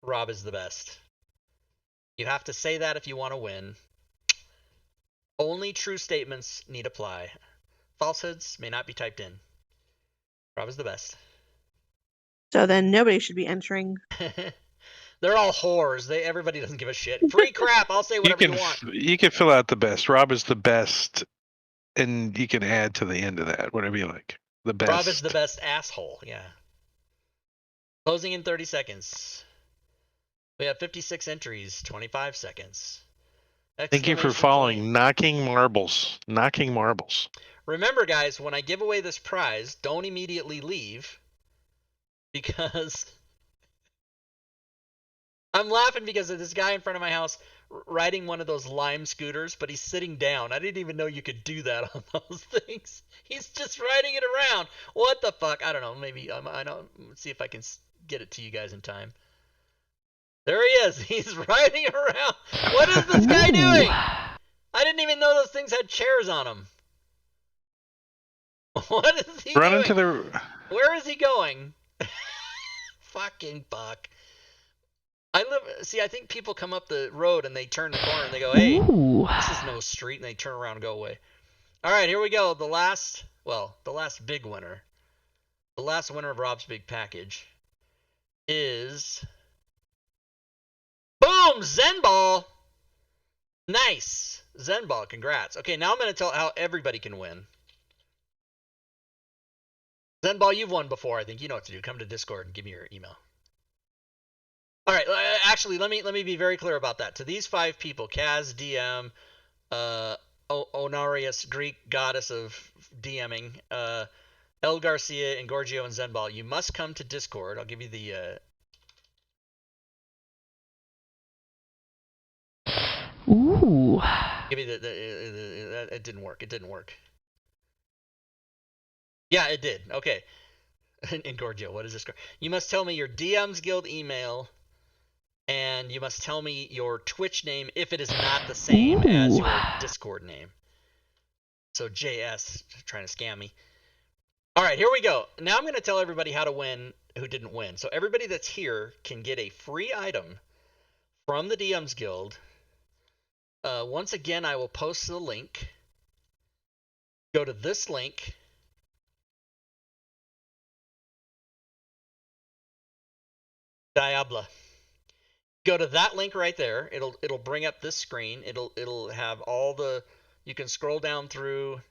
Rob is the best. You have to say that if you want to win. Only true statements need apply. Falsehoods may not be typed in. Rob is the best. So then nobody should be entering. They're all whores. Everybody doesn't give a shit. Free crap. I'll say whatever you want. You can fill out the best. Rob is the best, and you can add to the end of that whatever you like. The best. Rob is the best asshole. Yeah. Closing in 30 seconds. We have 56 entries. 25 seconds. Thank you for following. Knocking marbles. Knocking marbles. Remember, guys, when I give away this prize, don't immediately leave because I'm laughing because of this guy in front of my house riding one of those Lime scooters, but he's sitting down. I didn't even know you could do that on those things. He's just riding it around. What the fuck? I don't know. Maybe I don't. Let's see if I can get it to you guys in time. There he is. He's riding around. What is this guy doing? I didn't even know those things had chairs on them. What is he Run doing? into the... Where is he going? Fucking buck. I think people come up the road and they turn the corner and they go, hey, this is no street, and they turn around and go away. All right, here we go. The last big winner. The last winner of Rob's Big Package is... Boom! Zenball! Nice! Zenball, congrats. Okay, now I'm going to tell how everybody can win. Zenball, you've won before, I think. You know what to do. Come to Discord and give me your email. All right, actually, let me be very clear about that. To these 5 people, Kaz, DM, Honorius, Greek goddess of DMing, El Garcia, and Gorgio and Zenball, you must come to Discord. I'll give you the... Ooh. Give me the it didn't work. It didn't work. Yeah, it did. Okay. In Gorgio, what is this? You must tell me your DM's Guild email, and you must tell me your Twitch name if it is not the same as your Discord name. So JS trying to scam me. All right, here we go. Now I'm going to tell everybody how to win who didn't win. So everybody that's here can get a free item from the DM's Guild. Once again, I will post the link. Go to this link. Diabla. Go to that link right there. It'll bring up this screen. It'll have all the, you can scroll down through,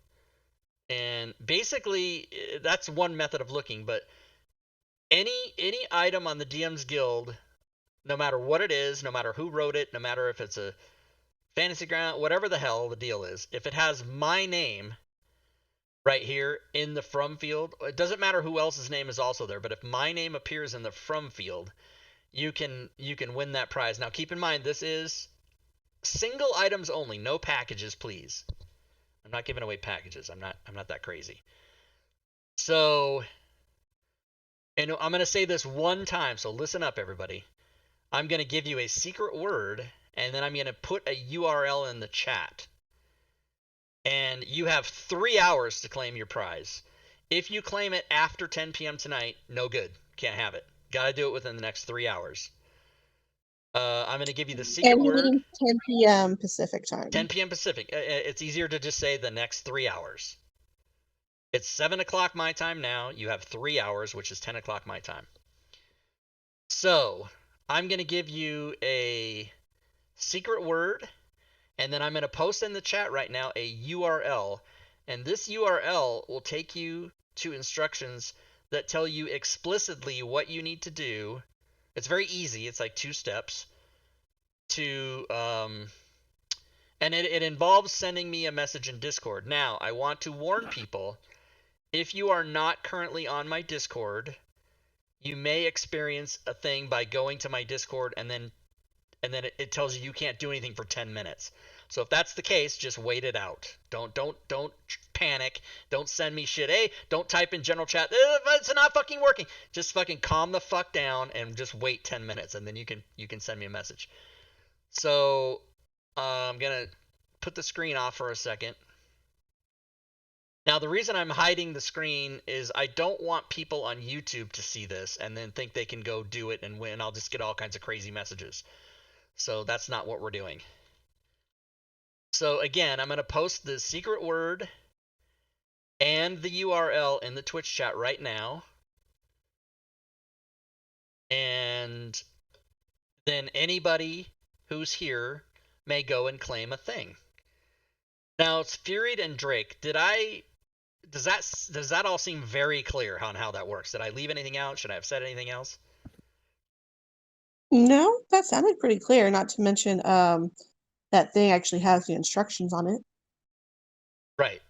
and basically that's one method of looking, but any item on the DM's Guild, no matter what it is, no matter who wrote it, no matter if it's a fantasy ground, whatever the hell the deal is, if it has my name right here in the from field, it doesn't matter who else's name is also there, but if my name appears in the from field, you can win that prize. Now keep in mind, this is single items only, no packages, please. I'm not giving away packages. I'm not that crazy. So, and I'm going to say this one time, so listen up, everybody. I'm going to give you a secret word, and then I'm going to put a URL in the chat. And you have 3 hours to claim your prize. If you claim it after 10 p.m. tonight, no good. Can't have it. Got to do it within the next 3 hours. I'm going to give you the secret And we word. mean 10 p.m. Pacific time. 10 p.m. Pacific. It's easier to just say the next 3 hours. It's 7 o'clock my time now. You have 3 hours, which is 10 o'clock my time. So I'm going to give you a secret word, and then I'm going to post in the chat right now a URL. And this URL will take you to instructions that tell you explicitly what you need to do. It's very easy. It's like 2 steps to, and it involves sending me a message in Discord. Now, I want to warn people, if you are not currently on my Discord, you may experience a thing by going to my Discord and then it tells you can't do anything for 10 minutes. So if that's the case, just wait it out. Don't panic. Don't send me shit. Hey, don't type in general chat. It's not fucking working. Just fucking calm the fuck down and just wait 10 minutes, and then you can send me a message. So I'm gonna put the screen off for a second. Now, the reason I'm hiding the screen is I don't want people on YouTube to see this and then think they can go do it and win. I'll just get all kinds of crazy messages. So that's not what we're doing. So again, I'm going to post the secret word and the URL in the Twitch chat right now. And then anybody who's here may go and claim a thing. Now, it's Furied and Drake. Does that all seem very clear on how that works? Did I leave anything out? Should I have said anything else? No, that sounded pretty clear. Not to mention, that thing actually has the instructions on it. Right.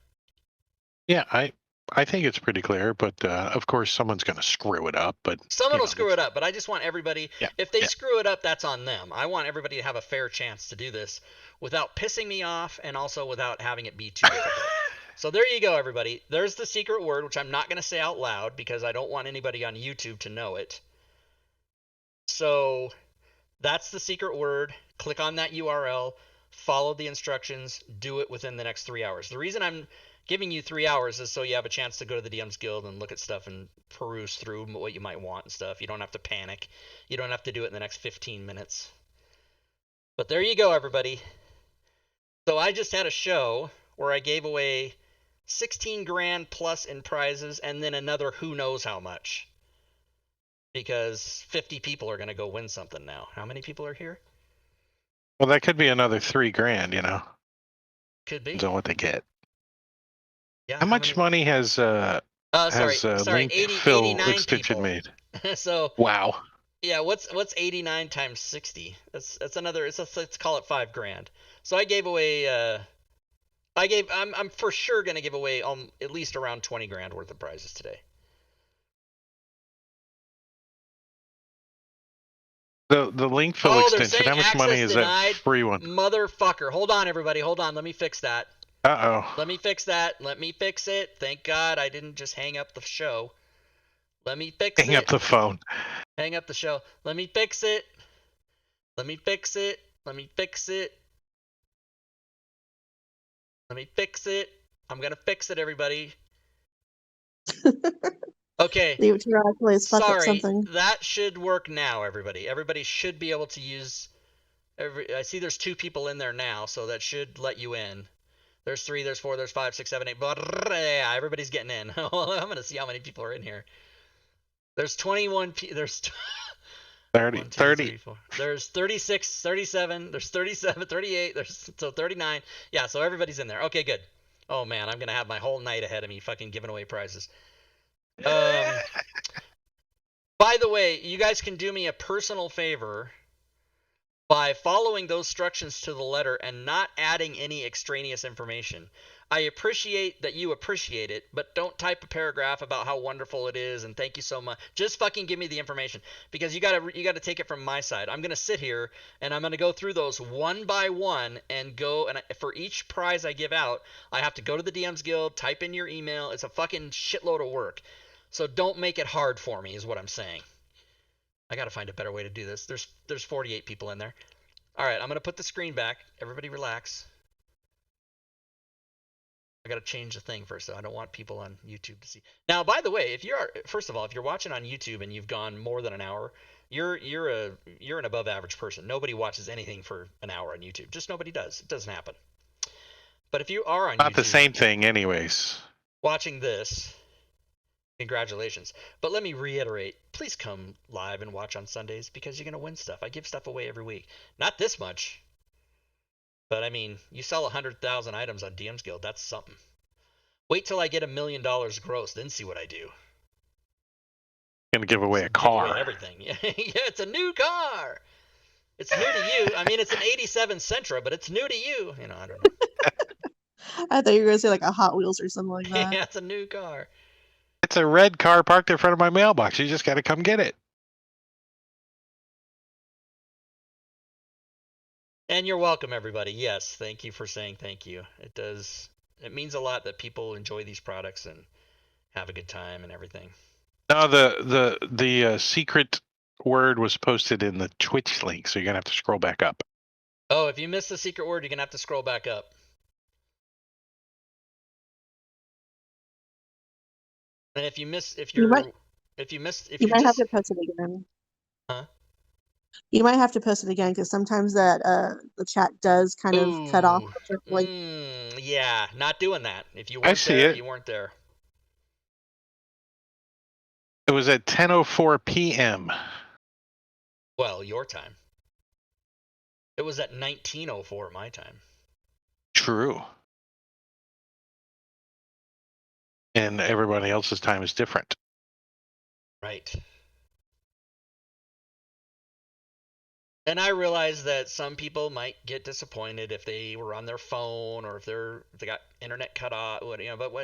Yeah, I think it's pretty clear, but of course someone's going to screw it up. But Someone will screw it up, but I just want everybody, Yeah, if they yeah. screw it up, that's on them. I want everybody to have a fair chance to do this without pissing me off and also without having it be too difficult. So there you go, everybody. There's the secret word, which I'm not going to say out loud because I don't want anybody on YouTube to know it. So that's the secret word. Click on that URL, follow the instructions, do it within the next 3 hours. The reason I'm giving you 3 hours is so you have a chance to go to the DM's Guild and look at stuff and peruse through what you might want and stuff. You don't have to panic. You don't have to do it in the next 15 minutes. But there you go, everybody. So I just had a show where I gave away 16 grand plus in prizes and then another who knows how much. Because 50 people are going to go win something now. How many people are here? Well, that could be another $3,000. You know, Could be. depends on what they get. Yeah. How much money has Sorry, Link 80, Phil 89 Extension people. made? So Wow. yeah, what's 89 times 60? That's another. Let's call it 5 grand. So I gave away. I'm for sure gonna give away at least around 20 grand worth of prizes today. The Link Phil they're extension. saying How much money access is denied. that free one? Motherfucker. Hold on, everybody. Hold on. Let me fix that. Uh-oh. Let me fix that. Let me fix it. Thank God I didn't just hang up the show. Let me fix it. Hang up the phone. Hang up the show. Let me fix it. Let me fix it. Let me fix it. Let me fix it. I'm gonna fix it, everybody. Okay. Leave it to your eyes, fuck up Sorry, something. that should work now, everybody. Everybody should be able to use... I see there's 2 people in there now, so that should let you in. There's 3, there's 4, there's 5, 6, 7, 8. Yeah, everybody's getting in. I'm going to see how many people are in here. There's 21 there's 30. 1, 2, 30. 3, 4. There's 36, 37, there's 37, 38, there's 39. Yeah, so everybody's in there. Okay, good. Oh man, I'm going to have my whole night ahead of me fucking giving away prizes. By the way, you guys can do me a personal favor by following those instructions to the letter and not adding any extraneous information. I appreciate that you appreciate it, but don't type a paragraph about how wonderful it is and thank you so much. Just fucking give me the information, because you gotta take it from my side. I'm gonna sit here and I'm gonna go through those one by one and go, and for each prize I give out, I have to go to the DMs Guild, type in your email. It's a fucking shitload of work. So don't make it hard for me, is what I'm saying. I gotta find a better way to do this. There's 48 people in there. All right, I'm gonna put the screen back. Everybody relax. I gotta change the thing first, though. I don't want people on YouTube to see. Now, by the way, if first of all, if you're watching on YouTube and you've gone more than an hour, you're an above average person. Nobody watches anything for an hour on YouTube. Just nobody does. It doesn't happen. But if you are on Not YouTube, the same thing, anyways. watching this, congratulations. But let me reiterate, please come live and watch on Sundays, because you're gonna win stuff. I give stuff away every week. Not this much. But I mean, you sell 100,000 items on DM's Guild. That's something. Wait till I get $1 million gross, then see what I do. Gonna give away a Give car. away everything. Yeah, it's a new car. It's new to you. I mean, it's an '87 Sentra, but it's new to you. You know, I don't know. I thought you were gonna say like a Hot Wheels or something like that. Yeah, it's a new car. It's a red car parked in front of my mailbox. You just got to come get it. And you're welcome, everybody. Yes, thank you for saying thank you. It does. It means a lot that people enjoy these products and have a good time and everything. No, the secret word was posted in the Twitch link, so you're gonna have to scroll back up. Oh, if you missed the secret word, you're gonna have to scroll back up. And if you miss, You might have to post it again. Huh? You might have to post it again, because sometimes that the chat does kind of cut off. Like, yeah, not doing that. If you I weren't see there, it. you weren't there. It was at 10:04 p.m. Well, your time. It was at 19:04 my time. True. And everybody else's time is different. Right. And I realize that some people might get disappointed if they were on their phone, or if they got internet cut off, you know. But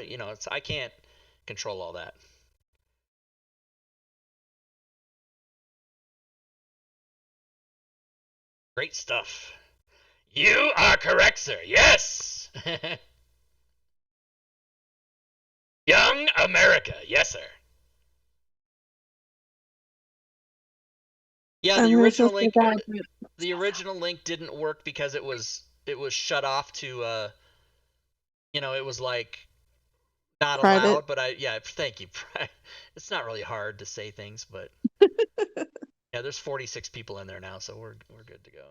I can't control all that. Great stuff. You are correct, sir. Yes. Young America. Yes, sir. Yeah, the original link. The original link didn't work because it was shut off to it was like not private. allowed. But thank you. It's not really hard to say things, but yeah, there's 46 people in there now, so we're good to go.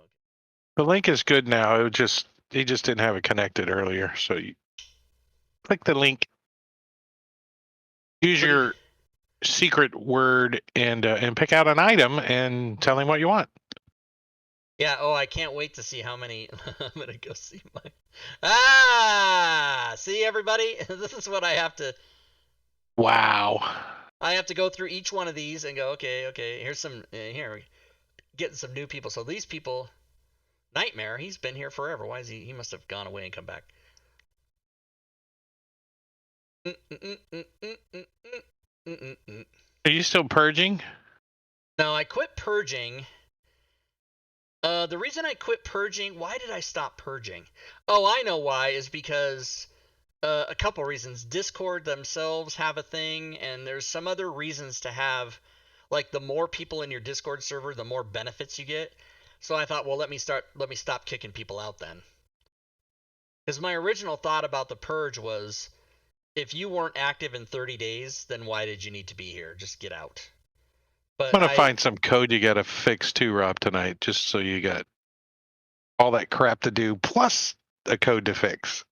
The link is good now. He just didn't have it connected earlier, so you click the link. Use your secret word and pick out an item and tell him what you want. Yeah. Oh, I can't wait to see how many. I'm gonna go see my. See everybody. This is what I have to. Wow. I have to go through each one of these and go, okay. Here's some. Here, getting some new people. So these people, Nightmare. He's been here forever. Why is he? He must have gone away and come back. Are you still purging? No, I quit purging. The reason I quit purging, why did I stop purging? Oh, I know why, is because a couple reasons. Discord themselves have a thing, and there's some other reasons to have, like, the more people in your Discord server, the more benefits you get. So I thought, well, let me stop kicking people out then. Because my original thought about the purge was, if you weren't active in 30 days, then why did you need to be here? Just get out. I'm But gonna find some code you gotta fix too, Rob, tonight, just so you got all that crap to do, plus a code to fix.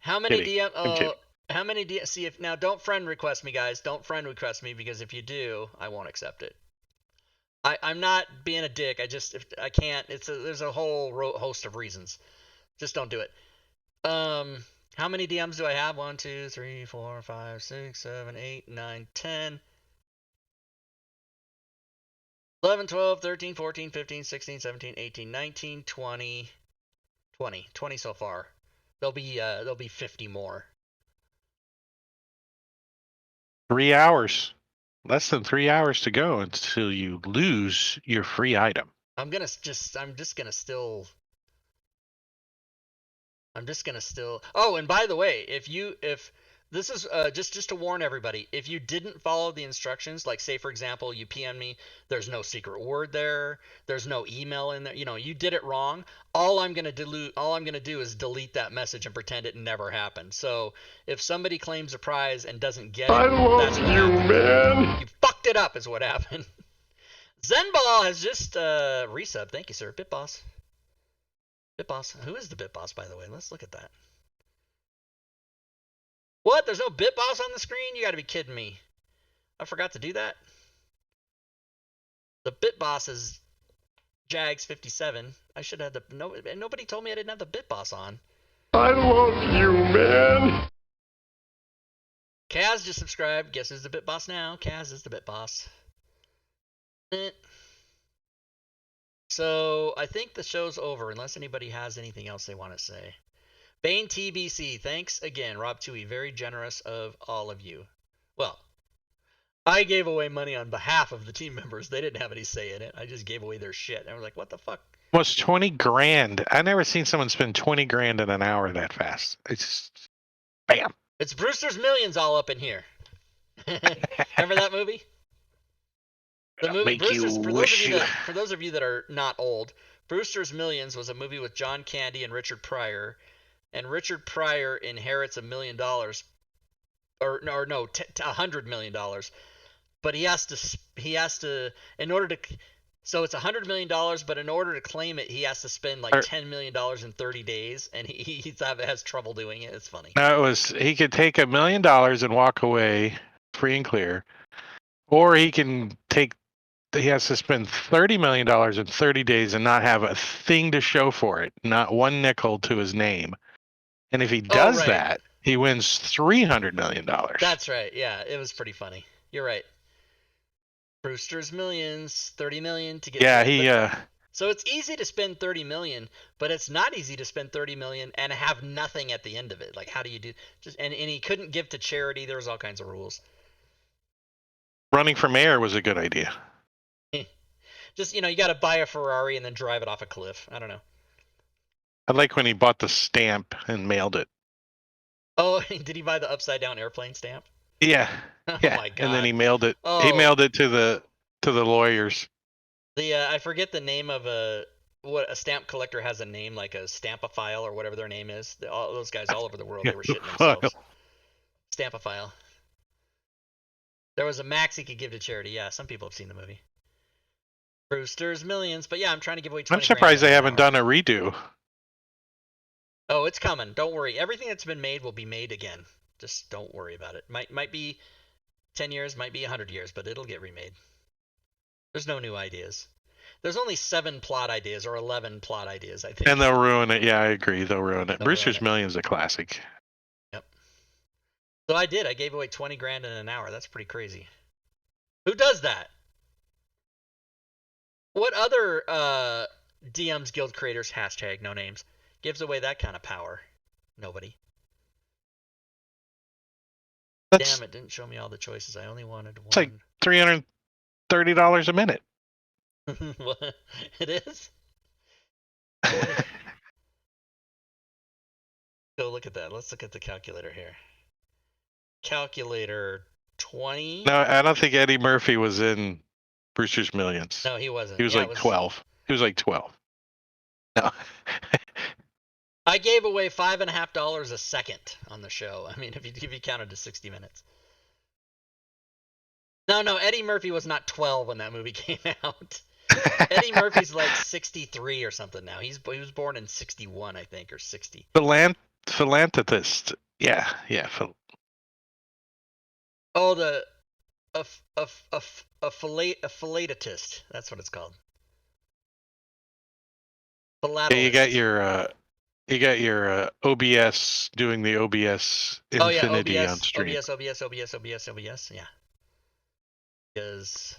how many Kidding. DM? I'm kidding. How many DM? See if now don't friend request me, guys. Don't friend request me because if you do, I won't accept it. I'm not being a dick. If I can't, there's a whole host of reasons. Just don't do it. How many DMs do I have? 1, 2, 3, 4, 5, 6, 7, 8, 9, 10, 11, 12, 13, 14, 15, 16, 17, 18, 19, 20, 20 so far. There'll be 50 more. 3 hours. Less than 3 hours to go until you lose your free item. I'm just gonna still. Oh, and by the way, if this is just to warn everybody, if you didn't follow the instructions, like say for example, you PM me, there's no secret word there, there's no email in there, you did it wrong. All I'm gonna do is delete that message and pretend it never happened. So if somebody claims a prize and doesn't get it, I love that's what you, happened. man. You fucked it up, is what happened. Zenball has just resubbed. Thank you, sir. Bitboss. Bitboss. Who is the Bitboss, by the way? Let's look at that. What? There's no Bitboss on the screen? You gotta be kidding me. I forgot to do that. The Bitboss is Jags57. I should have nobody told me I didn't have the Bitboss on. I love you, man. Kaz just subscribed. Guess who's the Bitboss now? Kaz is the Bitboss. So I think the show's over unless anybody has anything else they want to say. Bane TBC, thanks again, Rob Tui. Very generous of all of you. Well, I gave away money on behalf of the team members. They didn't have any say in it. I just gave away their shit. And I was like, what the fuck? Almost 20 grand. I never seen someone spend 20 grand in an hour that fast. It's just, bam. It's Brewster's Millions all up in here. Remember that movie? The movie Brewster's, for those of you that are not old, Brewster's Millions was a movie with John Candy and Richard Pryor, and Richard Pryor inherits $1 million, or no, $100 million, but he has to in order to. So it's $100 million, but in order to claim it, he has to spend like $10 million in 30 days, and he has trouble doing it. It's funny. He could take $1 million and walk away free and clear, or he has to spend $30 million in 30 days and not have a thing to show for it, not one nickel to his name. And if he does that, he wins $300 million. That's right. Yeah, it was pretty funny. You're right. Brewster's Millions, 30 million to get. Yeah, So it's easy to spend 30 million, but it's not easy to spend 30 million and have nothing at the end of it. Like, how do you do? And he couldn't give to charity. There was all kinds of rules. Running for mayor was a good idea. Just you got to buy a Ferrari and then drive it off a cliff. I don't know. I like when he bought the stamp and mailed it. Oh, did he buy the upside down airplane stamp? Yeah. Yeah. Oh my God. And then he mailed it. Oh. He mailed it to the lawyers. I forget the name of a stamp collector has a name, like a Stampophile or whatever their name is. All those guys all over the world, they were shitting themselves. Stampophile. There was a max he could give to charity. Yeah, some people have seen the movie. Brewster's Millions, but yeah, I'm trying to give away 20 I'm surprised they haven't done a redo. Oh, it's coming. Don't worry. Everything that's been made will be made again. Just don't worry about it. Might be 10 years, might be 100 years, but it'll get remade. There's no new ideas. There's only 7 plot ideas or 11 plot ideas, I think. And they'll ruin it. Yeah, I agree. They'll ruin it. Brewster's Millions is a classic. Yep. So I did. I gave away 20 grand in an hour. That's pretty crazy. Who does that? What other DM's Guild creators, hashtag no names, gives away that kind of power? Nobody. Damn, it didn't show me all the choices. I only wanted one. It's like $330 a minute. What? It is? Go look at that. Let's look at the calculator here. Calculator 20. No, I don't think Eddie Murphy was in Brewster's Millions. No, he wasn't. He was 12. He was like 12. No. I gave away $5.50 a second on the show. I mean, if you counted to 60 minutes. No, Eddie Murphy was not 12 when that movie came out. Eddie Murphy's like 63 or something now. He was born in 61, I think, or 60. Philanthropist. Yeah. Oh, a philatelist. That's what it's called. Yeah, you got your OBS doing the OBS Oh yeah, infinity on stream. OBS. Yeah. Because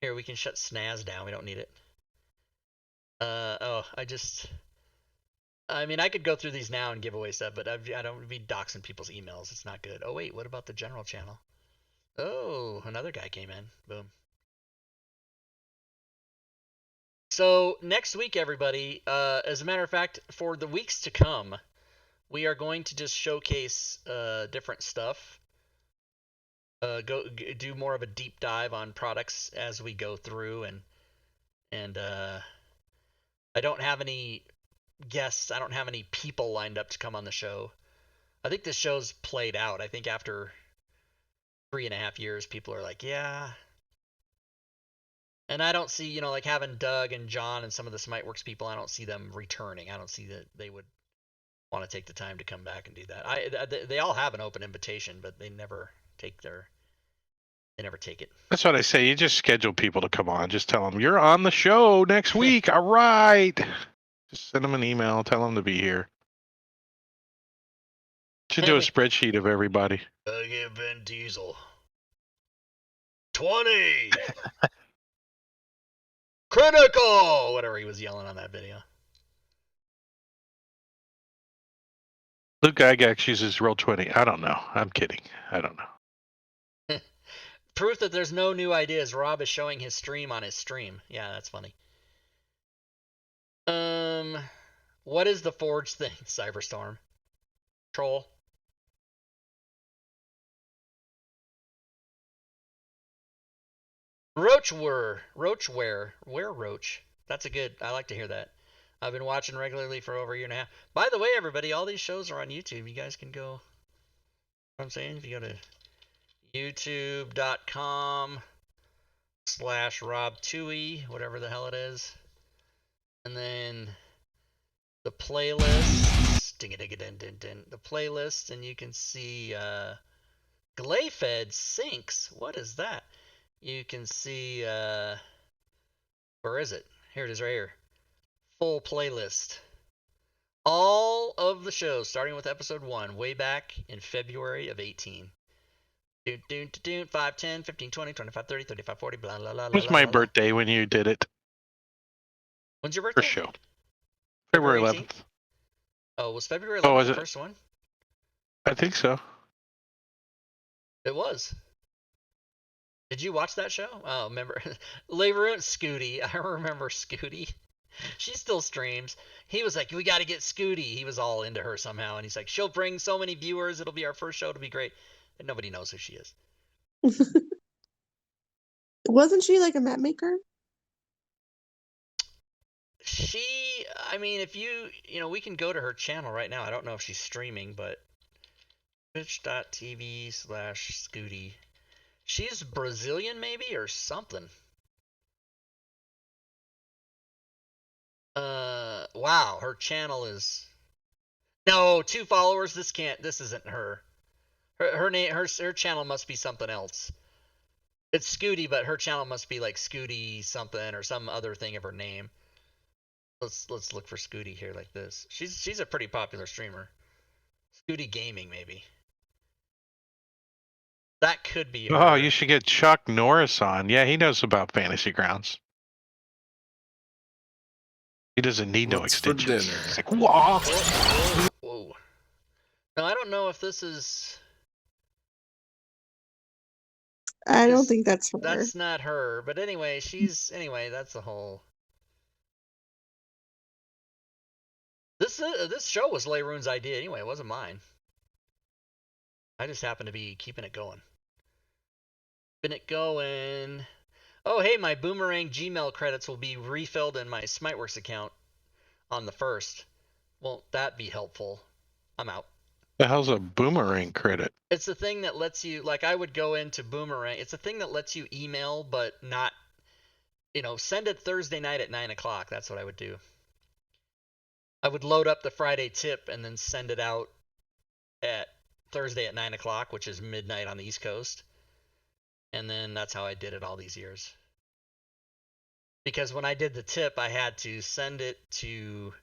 here we can shut Snaz down. We don't need it. I mean, I could go through these now and give away stuff, but I don't be doxing people's emails. It's not good. Oh wait, what about the general channel? Oh, another guy came in. Boom. So next week, everybody, as a matter of fact, for the weeks to come, we are going to just showcase different stuff. Do more of a deep dive on products as we go through, and I don't have any guests. I don't have any people lined up to come on the show. I think this show's played out. I think after 3.5 years, people are like, yeah. And I don't see, like having Doug and John and some of the Smiteworks people, I don't see them returning. I don't see that they would want to take the time to come back and do that. They all have an open invitation, but they never take it. That's what I say. You just schedule people to come on. Just tell them you're on the show next week. All right. Just send them an email. Tell them to be here. Should do a spreadsheet of everybody. I give Vin Diesel 20. Critical! Whatever he was yelling on that video. Luke Gygax uses Roll20. I don't know. I'm kidding. I don't know. Proof that there's no new ideas. Rob is showing his stream on his stream. Yeah, that's funny. What is the Forge thing? Cyberstorm. Troll. Roachware. Where Roach? That's a good. I like to hear that. I've been watching regularly for over a year and a half. By the way, everybody, all these shows are on YouTube. You guys can go. You know what I'm saying? If you go to youtube.com/RobTui, whatever the hell it is, and then the playlist, the playlist, and you can see Glayfed Sinks. What is that? You can see where is it? Here it is, right here. Full playlist. All of the shows, starting with episode 1, way back in February of 18. 5, 10, 15, 20, 25, 30, 35, 40, blah, blah, blah, It was my birthday when you did it. When's your birthday? For show. February 11th. Oh, was February 11th the first one? I think so. It was. Did you watch that show? Oh, remember. Leveroon Scooty. I remember Scooty. She still streams. He was like, we got to get Scooty. He was all into her somehow. And he's like, she'll bring so many viewers. It'll be our first show. It'll be great. And nobody knows who she is. Wasn't she like a map maker? I mean, if we can go to her channel right now. I don't know if she's streaming, but twitch.tv/Scooty. She's Brazilian maybe or something. Wow, her channel is no 2 followers. This isn't her. Her channel must be something else. It's Scooty, but her channel must be like Scooty something or some other thing of her name. Let's look for Scooty here like this. She's a pretty popular streamer. Scooty Gaming maybe. That could be her. Oh, you should get Chuck Norris on. Yeah, he knows about Fantasy Grounds. He doesn't need no extensions. For dinner? It's like, whoa. Whoa. Now, I don't know if this is... I don't think that's her. That's not her. But anyway, that's the whole... This show was Leroon's idea anyway. It wasn't mine. I just happened to be keeping it going. Oh, hey, my Boomerang Gmail credits will be refilled in my Smiteworks account on the 1st. Won't that be helpful? I'm out. The hell's a boomerang credit? It's the thing that lets you, like, I would go into Boomerang. It's a thing that lets you email, but not, send it Thursday night at 9 o'clock. That's what I would do. I would load up the Friday tip and then send it out at Thursday at 9 o'clock, which is midnight on the East Coast. And then that's how I did it all these years. Because when I did the tip, I had to send it to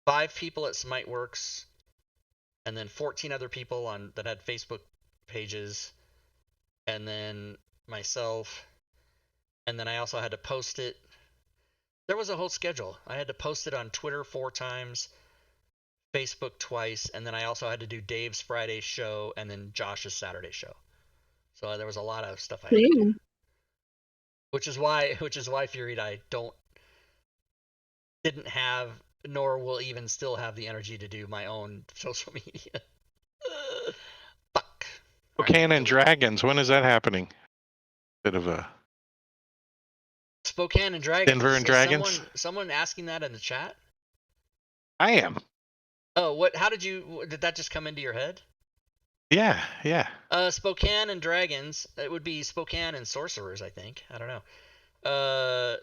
5 people at SmiteWorks, and then 14 other people that had Facebook pages, and then myself, and then I also had to post it. There was a whole schedule. I had to post it on Twitter 4 times, Facebook twice, and then I also had to do Dave's Friday show and then Josh's Saturday show. So there was a lot of stuff I had to do. Which is why Fury I didn't have, nor will even still have the energy to do my own social media. Fuck. Spokane and Dragons. When is that happening? Bit of a Spokane and Dragons. Denver and Dragons. Someone asking that in the chat? I am. Oh, what? How did that just come into your head? Yeah. Spokane and Dragons. It would be Spokane and Sorcerers, I think. I don't know.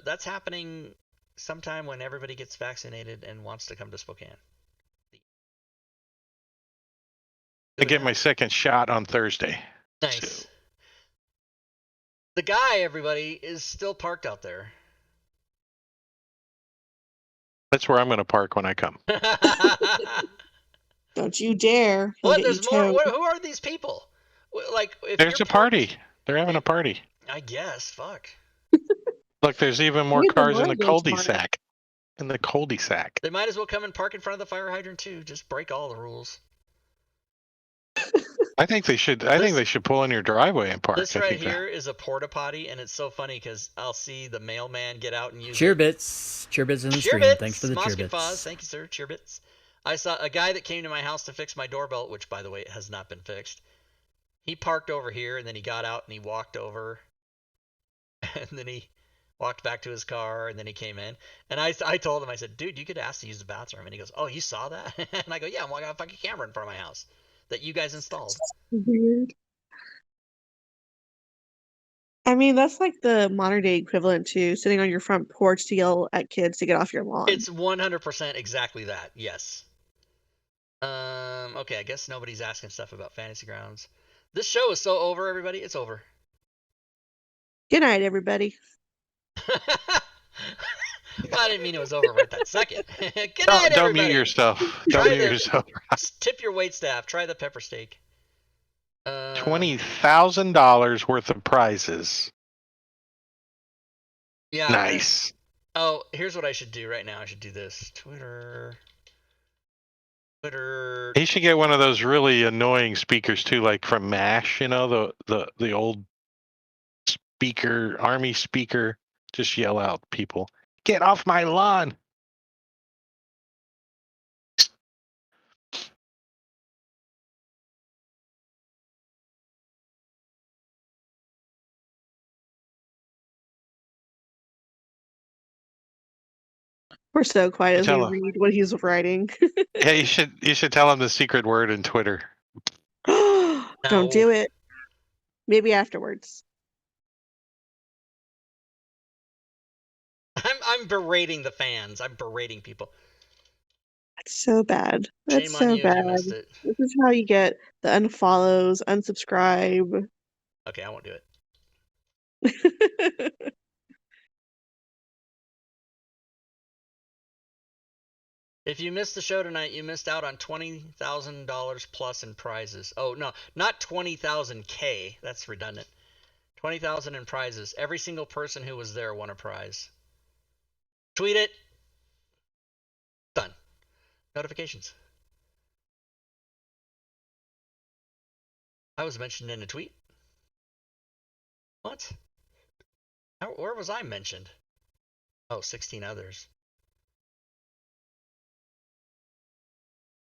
That's happening sometime when everybody gets vaccinated and wants to come to Spokane. I get my second shot on Thursday. Nice. So. The guy, everybody, is still parked out there. That's where I'm going to park when I come. Don't you dare. What? There's more? Who are these people? Like, if there's a party. They're having a party. I guess. Fuck. Look, there's even more cars in the cul-de-sac. In the cul-de-sac. They might as well come and park in front of the fire hydrant too. Just break all the rules. I think they should. I think they should pull in your driveway and park. This right here is a porta potty, and it's so funny because I'll see the mailman get out and use Cheerbits in the stream. Thanks for the cheerbits. Foz. Thank you, sir. Cheerbits. I saw a guy that came to my house to fix my doorbell, which, by the way, has not been fixed. He parked over here, and then he got out and he walked over, and then he walked back to his car, and then he came in. And I told him, I said, dude, you could ask to use the bathroom. And he goes, oh, you saw that? And I go, yeah, well, I got a fucking camera in front of my house that you guys installed. Weird. I mean, that's like the modern day equivalent to sitting on your front porch to yell at kids to get off your lawn. It's 100% exactly that, yes. Okay, I guess nobody's asking stuff about Fantasy Grounds. This show is so over, everybody. It's over. Good night, everybody. Well, I didn't mean it was over right that second. Good night, everybody. Don't mute yourself. Don't mute yourself. Tip your waitstaff. Try the pepper steak. $20,000 worth of prizes. Yeah. Nice. Oh, here's what I should do right now. I should do this. Twitter. He should get one of those really annoying speakers too, like from MASH. You know, the old speaker, army speaker. Just yell out, people, get off my lawn. We're so quiet as we read what he's writing. Yeah, you should tell him the secret word in Twitter. Don't do it. Maybe afterwards. I'm berating the fans. I'm berating people. That's so bad. That's Shame so on you, bad. you missed it. This is how you get the unfollows, unsubscribe. Okay, I won't do it. If you missed the show tonight, you missed out on $20,000 plus in prizes. Oh, no, not 20,000 K. That's redundant. 20,000 in prizes. Every single person who was there won a prize. Tweet it. Done. Notifications. I was mentioned in a tweet. What? Where was I mentioned? Oh, 16 others.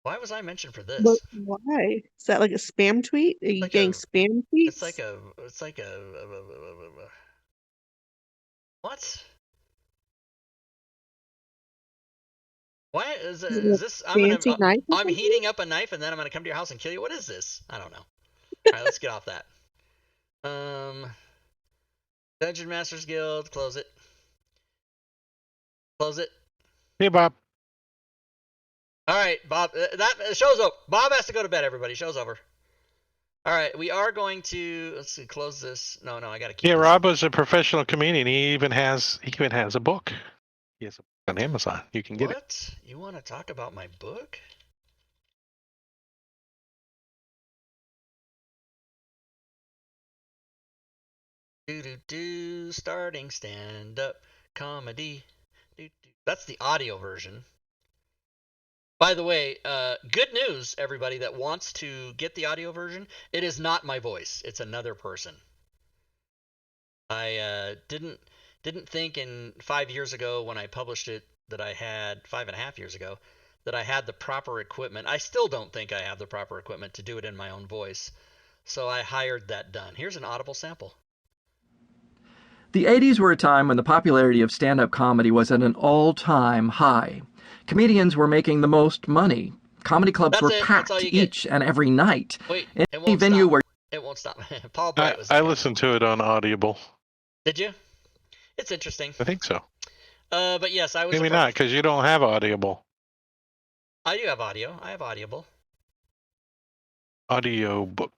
Why was I mentioned for this? But why? Is that like a spam tweet? Are you getting spam tweets? It's like a what? Why is Is it a this? fancy knife or I'm something? heating up a knife and then I'm gonna come to your house and kill you. What is this? I don't know. All right, let's get off that. Dungeon Masters Guild, close it. Close it. Hey, Bob. All right, Bob. That show's over. Bob has to go to bed. Everybody, show's over. All right, we are going to let's see, close this. No, I gotta keep. Yeah, this. Rob was a professional comedian. He even has a book. He has a book on Amazon. You can get it. What? You want to talk about my book? Starting stand-up comedy. That's the audio version. By the way, good news, everybody that wants to get the audio version. It is not my voice. It's another person. I didn't think in 5 years ago when I published it that I had 5.5 years ago that I had the proper equipment. I still don't think I have the proper equipment to do it in my own voice. So I hired that done. Here's an audible sample. The 80s were a time when the popularity of stand-up comedy was at an all-time high. Comedians were making the most money. Comedy clubs were packed each and every night. Wait, in it any won't venue stop. where It won't stop. Paul Bright was. I listened to it on Audible. Did you? It's interesting. I think so. But yes, I was. Maybe not, because you don't have Audible. I do have audio. I have Audible. Audio book.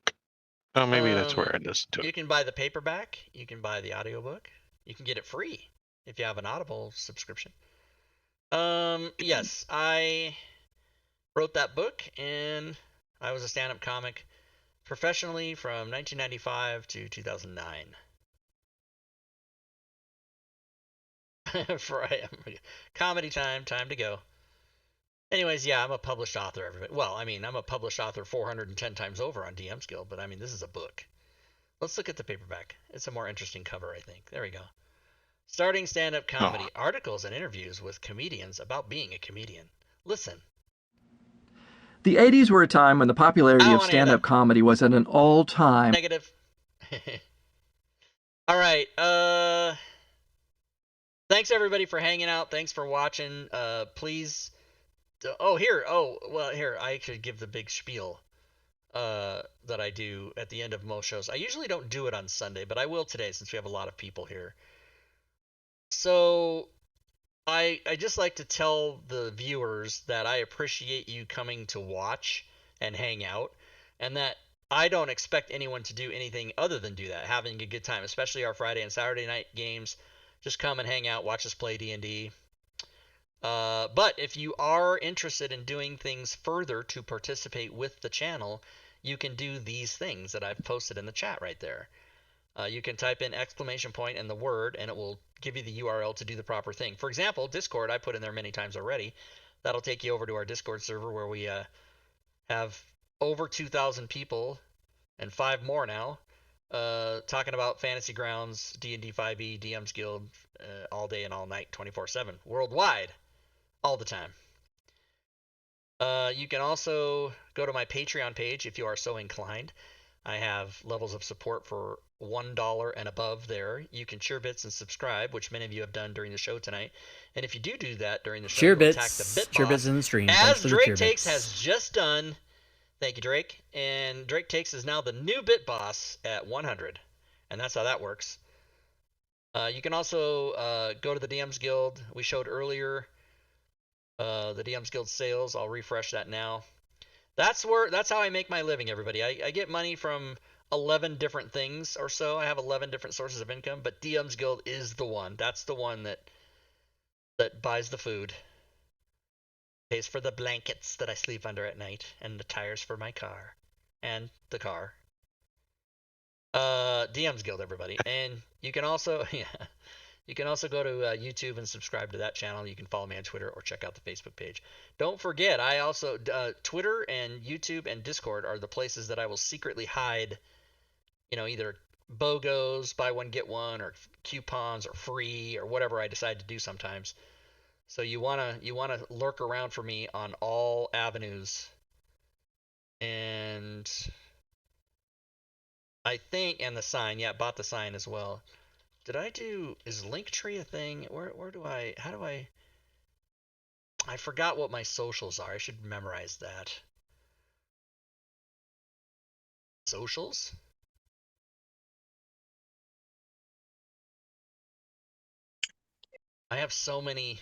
Oh, maybe that's where I listened to it. You can buy the paperback. You can buy the audiobook. You can get it free if you have an Audible subscription. Yes, I wrote that book, and I was a stand-up comic professionally from 1995 to 2009. For comedy time to go. Anyways, yeah, I'm a published author, everybody. Well, I mean, I'm a published author 410 times over on DM's Guild, but I mean, this is a book. Let's look at the paperback. It's a more interesting cover, I think. There we go. Starting stand-up comedy, articles and interviews with comedians about being a comedian. Listen. The 80s were a time when the popularity of stand-up comedy was at an all-time... Negative. All right. Thanks, everybody, for hanging out. Thanks for watching. Please... here, I should give the big spiel that I do at the end of most shows. I usually don't do it on Sunday, but I will today since we have a lot of people here. So I just like to tell the viewers that I appreciate you coming to watch and hang out, and that I don't expect anyone to do anything other than do that, having a good time, especially our Friday and Saturday night games. Just come and hang out, watch us play D&D. But if you are interested in doing things further to participate with the channel, you can do these things that I've posted in the chat right there. You can type in ! and the word, and it will give you the URL to do the proper thing. For example, Discord, I put in there many times already. That'll take you over to our Discord server where we have over 2,000 people and 5 more now talking about Fantasy Grounds, D&D 5e, DM's Guild, all day and all night, 24/7, worldwide. All the time. You can also go to my Patreon page if you are so inclined. I have levels of support for $1 and above there. You can cheer bits and subscribe, which many of you have done during the show tonight. And if you do that during the show, cheer you'll attack the bit cheer boss, bits in the stream. as Drake Takes has just done. Thank you, Drake. And Drake Takes is now the new bit boss at 100, and that's how that works. You can also go to the DM's Guild. We showed earlier. The DM's Guild sales. I'll refresh that now. That's how I make my living, everybody. I get money from 11 different things or so. I have 11 different sources of income, but DM's Guild is the one. That's the one that buys the food, pays for the blankets that I sleep under at night, and the tires for my car, and the car. DM's Guild, everybody. And you can also You can also go to YouTube and subscribe to that channel. You can follow me on Twitter or check out the Facebook page. Don't forget, I also Twitter and YouTube and Discord are the places that I will secretly hide, either BOGOs, buy one get one, or coupons, or free, or whatever I decide to do sometimes. So you wanna lurk around for me on all avenues. And I think, and the sign, yeah, bought the sign as well. Is Linktree a thing? How do I? I forgot what my socials are. I should memorize that. Socials? I have so many.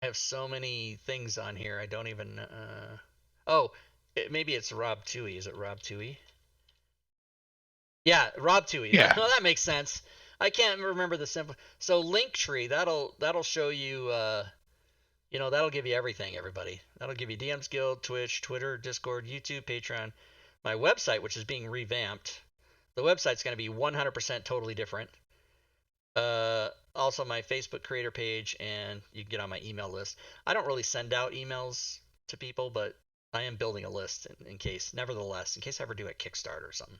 I have so many things on here. I don't even. Oh, maybe it's Rob Toohey. Is it Rob Toohey? Yeah, Rob Toohey. Yeah. No, that makes sense. I can't remember the simple. So Linktree, that'll show you. That'll give you everything, everybody. That'll give you DMs Guild, Twitch, Twitter, Discord, YouTube, Patreon, my website, which is being revamped. The website's going to be 100% totally different. Also my Facebook creator page, and you can get on my email list. I don't really send out emails to people, but I am building a list in case, nevertheless, in case I ever do a Kickstarter or something.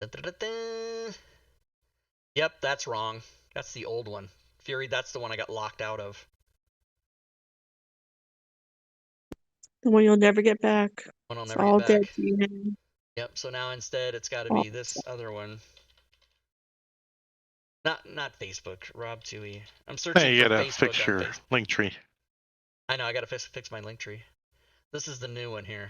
Da-da-da-da. Yep, that's wrong. That's the old one. Fury, that's the one I got locked out of. The one you'll never get back. One I'll It's never all get back. dead to you now. Yep, so now instead it's got to be this other one. Not Facebook, Rob Toohey. I'm searching Hey, you for gotta Facebook fix on your Facebook. link tree. I know, I gotta fix my link tree. This is the new one here.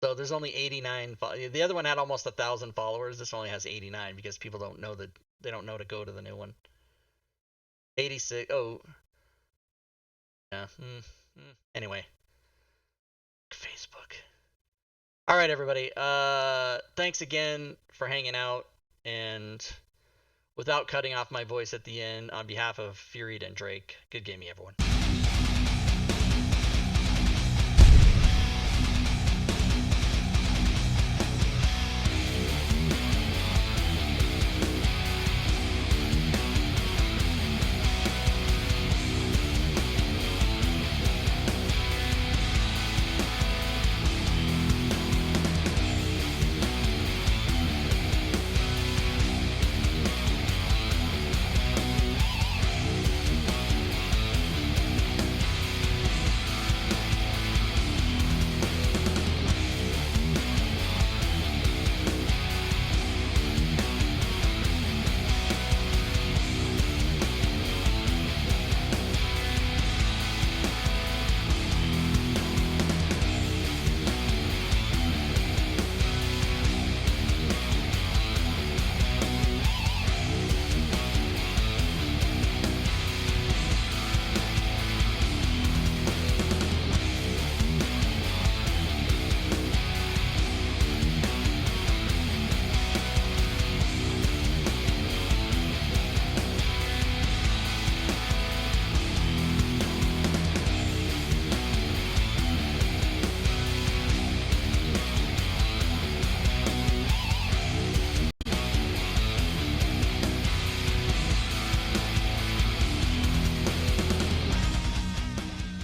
So there's only 89. The other one had almost 1,000 followers. This only has 89 because people don't know that they don't know to go to the new one. 86. Oh, yeah. Anyway, Facebook. All right, everybody. Thanks again for hanging out, and without cutting off my voice at the end, on behalf of Fury and Drake, good gaming, everyone.